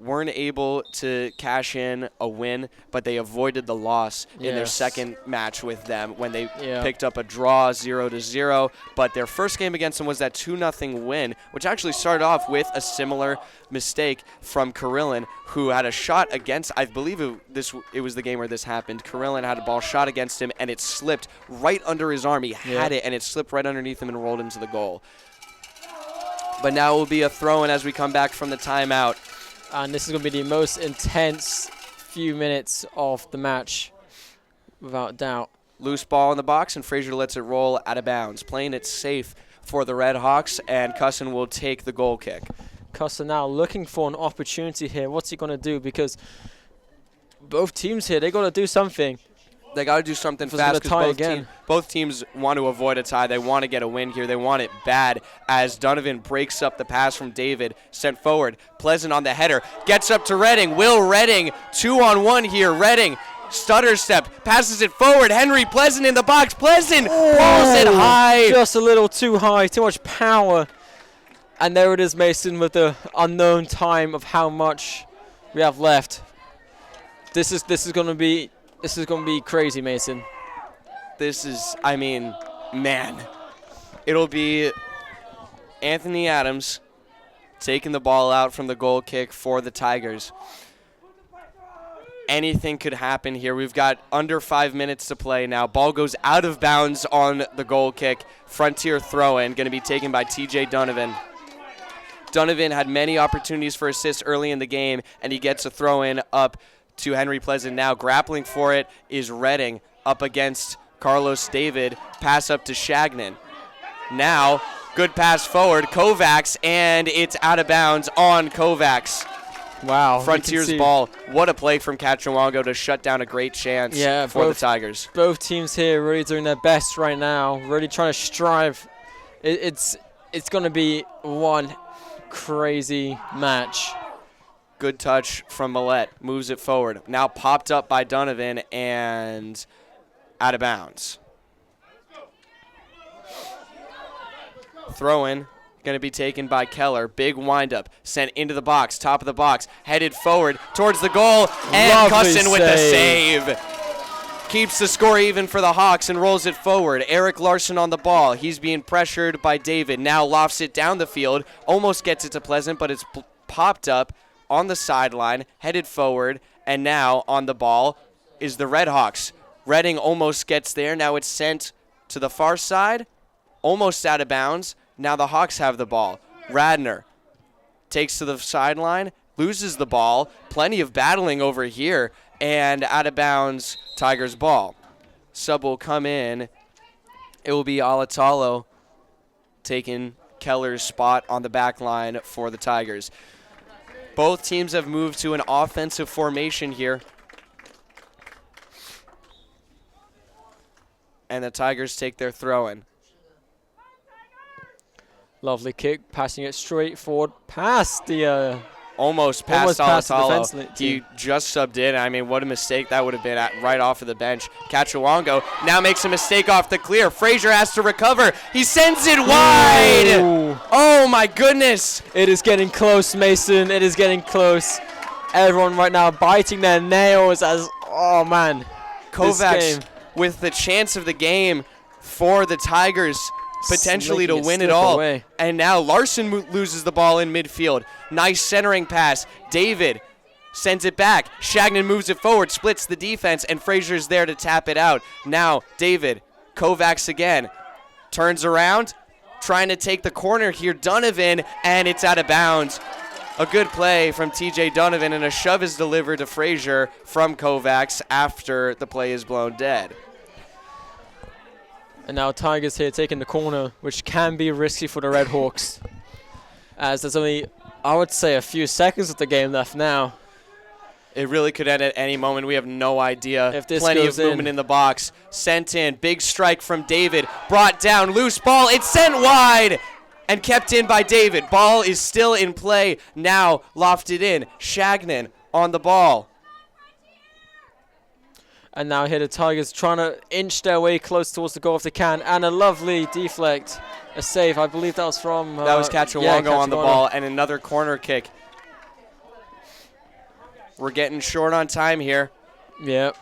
weren't able to cash in a win, but they avoided the loss in their second match with them when they picked up a draw 0-0. But their first game against them was that 2-0 win, which actually started off with a similar mistake from Karelin, who had a shot against, I believe it was the game where this happened. Karelin had a ball shot against him, and it slipped right under his arm. He had it, and it slipped right underneath him and rolled into the goal. But now it will be a throw-in as we come back from the timeout. And this is going to be the most intense few minutes of the match, without doubt. Loose ball in the box, and Frazier lets it roll out of bounds. Playing it safe for the Red Hawks, and Cusson will take the goal kick. Cusson now looking for an opportunity here. What's he going to do? Because both teams here, they got to do something. They got to do something fast because both teams want to avoid a tie. They want to get a win here. They want it bad as Donovan breaks up the pass from David, sent forward. Pleasant on the header. Gets up to Redding. Will Redding, 2-on-1 here. Redding, stutter step, passes it forward. Henry Pleasant in the box. Pleasant balls it high. Just a little too high, too much power. And there it is, Mason, with the unknown time of how much we have left. This is going to be crazy, Mason. This is, I mean, man. It'll be Anthony Adams taking the ball out from the goal kick for the Tigers. Anything could happen here. We've got under 5 minutes to play now. Ball goes out of bounds on the goal kick. Frontier throw-in, going to be taken by TJ Donovan. Donovan had many opportunities for assists early in the game, and he gets a throw-in up to Henry Pleasant. Now grappling for it is Redding up against Carlos David. Pass up to Shagnon. Now, good pass forward. Kovacs, and it's out of bounds on Kovacs. Wow. Frontier's ball. What a play from Cachuango to shut down a great chance for the Tigers. Both teams here really doing their best right now, really trying to strive. It's going to be one crazy match. Good touch from Millette. Moves it forward. Now popped up by Donovan and out of bounds. Throw-in. Going to be taken by Keller. Big windup. Sent into the box. Top of the box. Headed forward towards the goal. And Cusson with the save. Keeps the score even for the Hawks and rolls it forward. Eric Larson on the ball. He's being pressured by David. Now lofts it down the field. Almost gets it to Pleasant, but it's popped up on the sideline, headed forward, and now on the ball is the Red Hawks. Redding almost gets there. Now it's sent to the far side, almost out of bounds. Now the Hawks have the ball. Radner takes to the sideline, loses the ball. Plenty of battling over here, and out of bounds, Tigers ball. Sub will come in. It will be Alatalo taking Keller's spot on the back line for the Tigers. Both teams have moved to an offensive formation here. And the Tigers take their throw-in. Lovely kick, passing it straight forward past the... Almost past Alatalo. The he just subbed in. I mean, what a mistake that would have been right off of the bench. Cachuango now makes a mistake off the clear. Frazier has to recover. He sends it wide. Ooh. Oh, my goodness. It is getting close, Mason. It is getting close. Everyone right now biting their nails as, oh, man. Kovacs with the chance of the game for the Tigers. Potentially to win it all. Away. And now Larson loses the ball in midfield. Nice centering pass. David sends it back. Shagnon moves it forward, splits the defense, and Frazier's there to tap it out. Now David, Kovacs again, turns around, trying to take the corner here. Donovan, and it's out of bounds. A good play from TJ Donovan, and a shove is delivered to Frazier from Kovacs after the play is blown dead. And now Tigers here taking the corner, which can be risky for the Red Hawks. As there's only, I would say, a few seconds of the game left now. It really could end at any moment. We have no idea. If this Plenty goes of movement in the box. Sent in. Big strike from David. Brought down. Loose ball. It's sent wide and kept in by David. Ball is still in play. Now lofted in. Shagnon on the ball. And now here the Tigers trying to inch their way close towards the goal if they can. And a lovely deflect. A save. I believe that was from... that was Cachuango on the ball. And another corner kick. We're getting short on time here. Yep.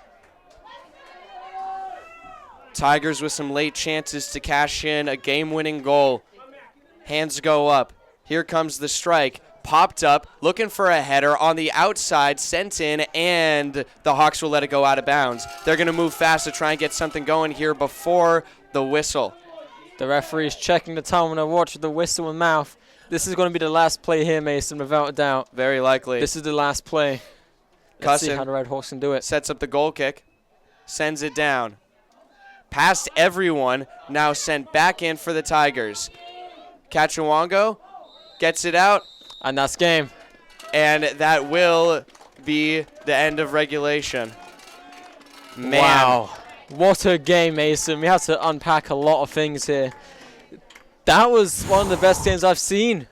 Tigers with some late chances to cash in a game-winning goal. Hands go up. Here comes the strike. Popped up, looking for a header on the outside, sent in, and the Hawks will let it go out of bounds. They're going to move fast to try and get something going here before the whistle. The referee is checking the time when I watch with the whistle in mouth. This is going to be the last play here, Mason, without a doubt. Very likely. This is the last play. Let's see how the Red Hawks can do it. Sets up the goal kick, sends it down. Past everyone, now sent back in for the Tigers. Kachawango gets it out. And that's game. And that will be the end of regulation. Man. Wow. What a game, Mason. We had to unpack a lot of things here. That was one of the best games I've seen.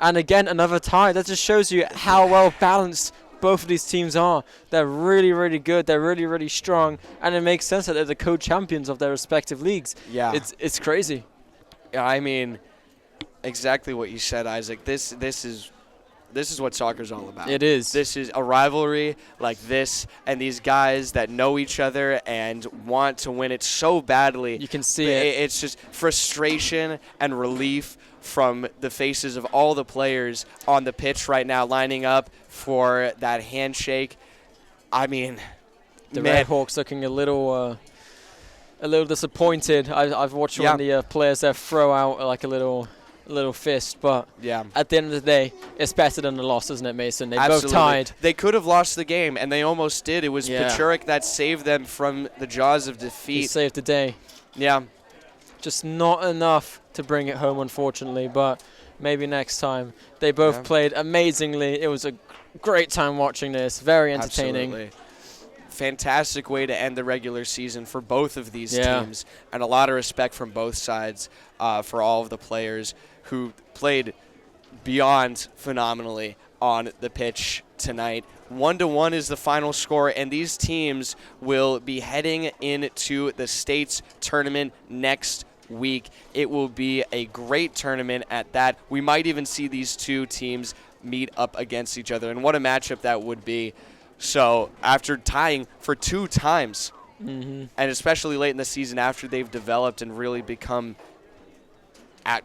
And again, another tie. That just shows you how well balanced both of these teams are. They're really, really good. They're really, really strong. And it makes sense that they're the co-champions of their respective leagues. Yeah. It's crazy. I mean, exactly what you said, Isaac. This is what soccer's all about. It is. This is a rivalry like this, and these guys that know each other and want to win it so badly. You can see it. It's just frustration and relief from the faces of all the players on the pitch right now, lining up for that handshake. I mean, the man. Red Hawks looking a little disappointed. I've watched one of the players there throw out like a little fist, but at the end of the day, it's better than the loss, isn't it, Mason? They both tied. They could have lost the game, and they almost did. It was Pachurik that saved them from the jaws of defeat. He saved the day. Yeah. Just not enough to bring it home, unfortunately, but maybe next time. They both played amazingly. It was a great time watching this. Very entertaining. Absolutely. Fantastic way to end the regular season for both of these teams, and a lot of respect from both sides for all of the players who played beyond phenomenally on the pitch tonight. 1-1 is the final score, and these teams will be heading into the States tournament next week. It will be a great tournament at that. We might even see these two teams meet up against each other, and what a matchup that would be. So after tying for 2 times, and especially late in the season after they've developed and really become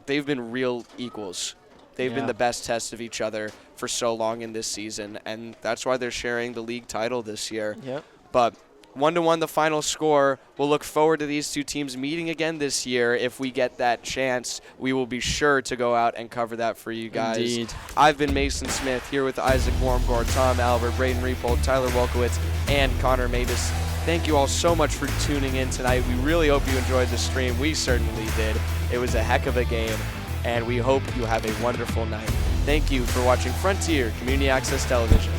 they've been real equals. They've been the best test of each other for so long in this season, and that's why they're sharing the league title this year. Yep. But 1-1 the final score. We'll look forward to these two teams meeting again this year. If we get that chance, we will be sure to go out and cover that for you guys. Indeed. I've been Mason Smith here with Isaac Wormgore, Tom Albert, Braden Repold, Tyler Wolkowitz, and Connor Mavis. Thank you all so much for tuning in tonight. We really hope you enjoyed the stream. We certainly did. It was a heck of a game, and we hope you have a wonderful night. Thank you for watching Frontier Community Access Television.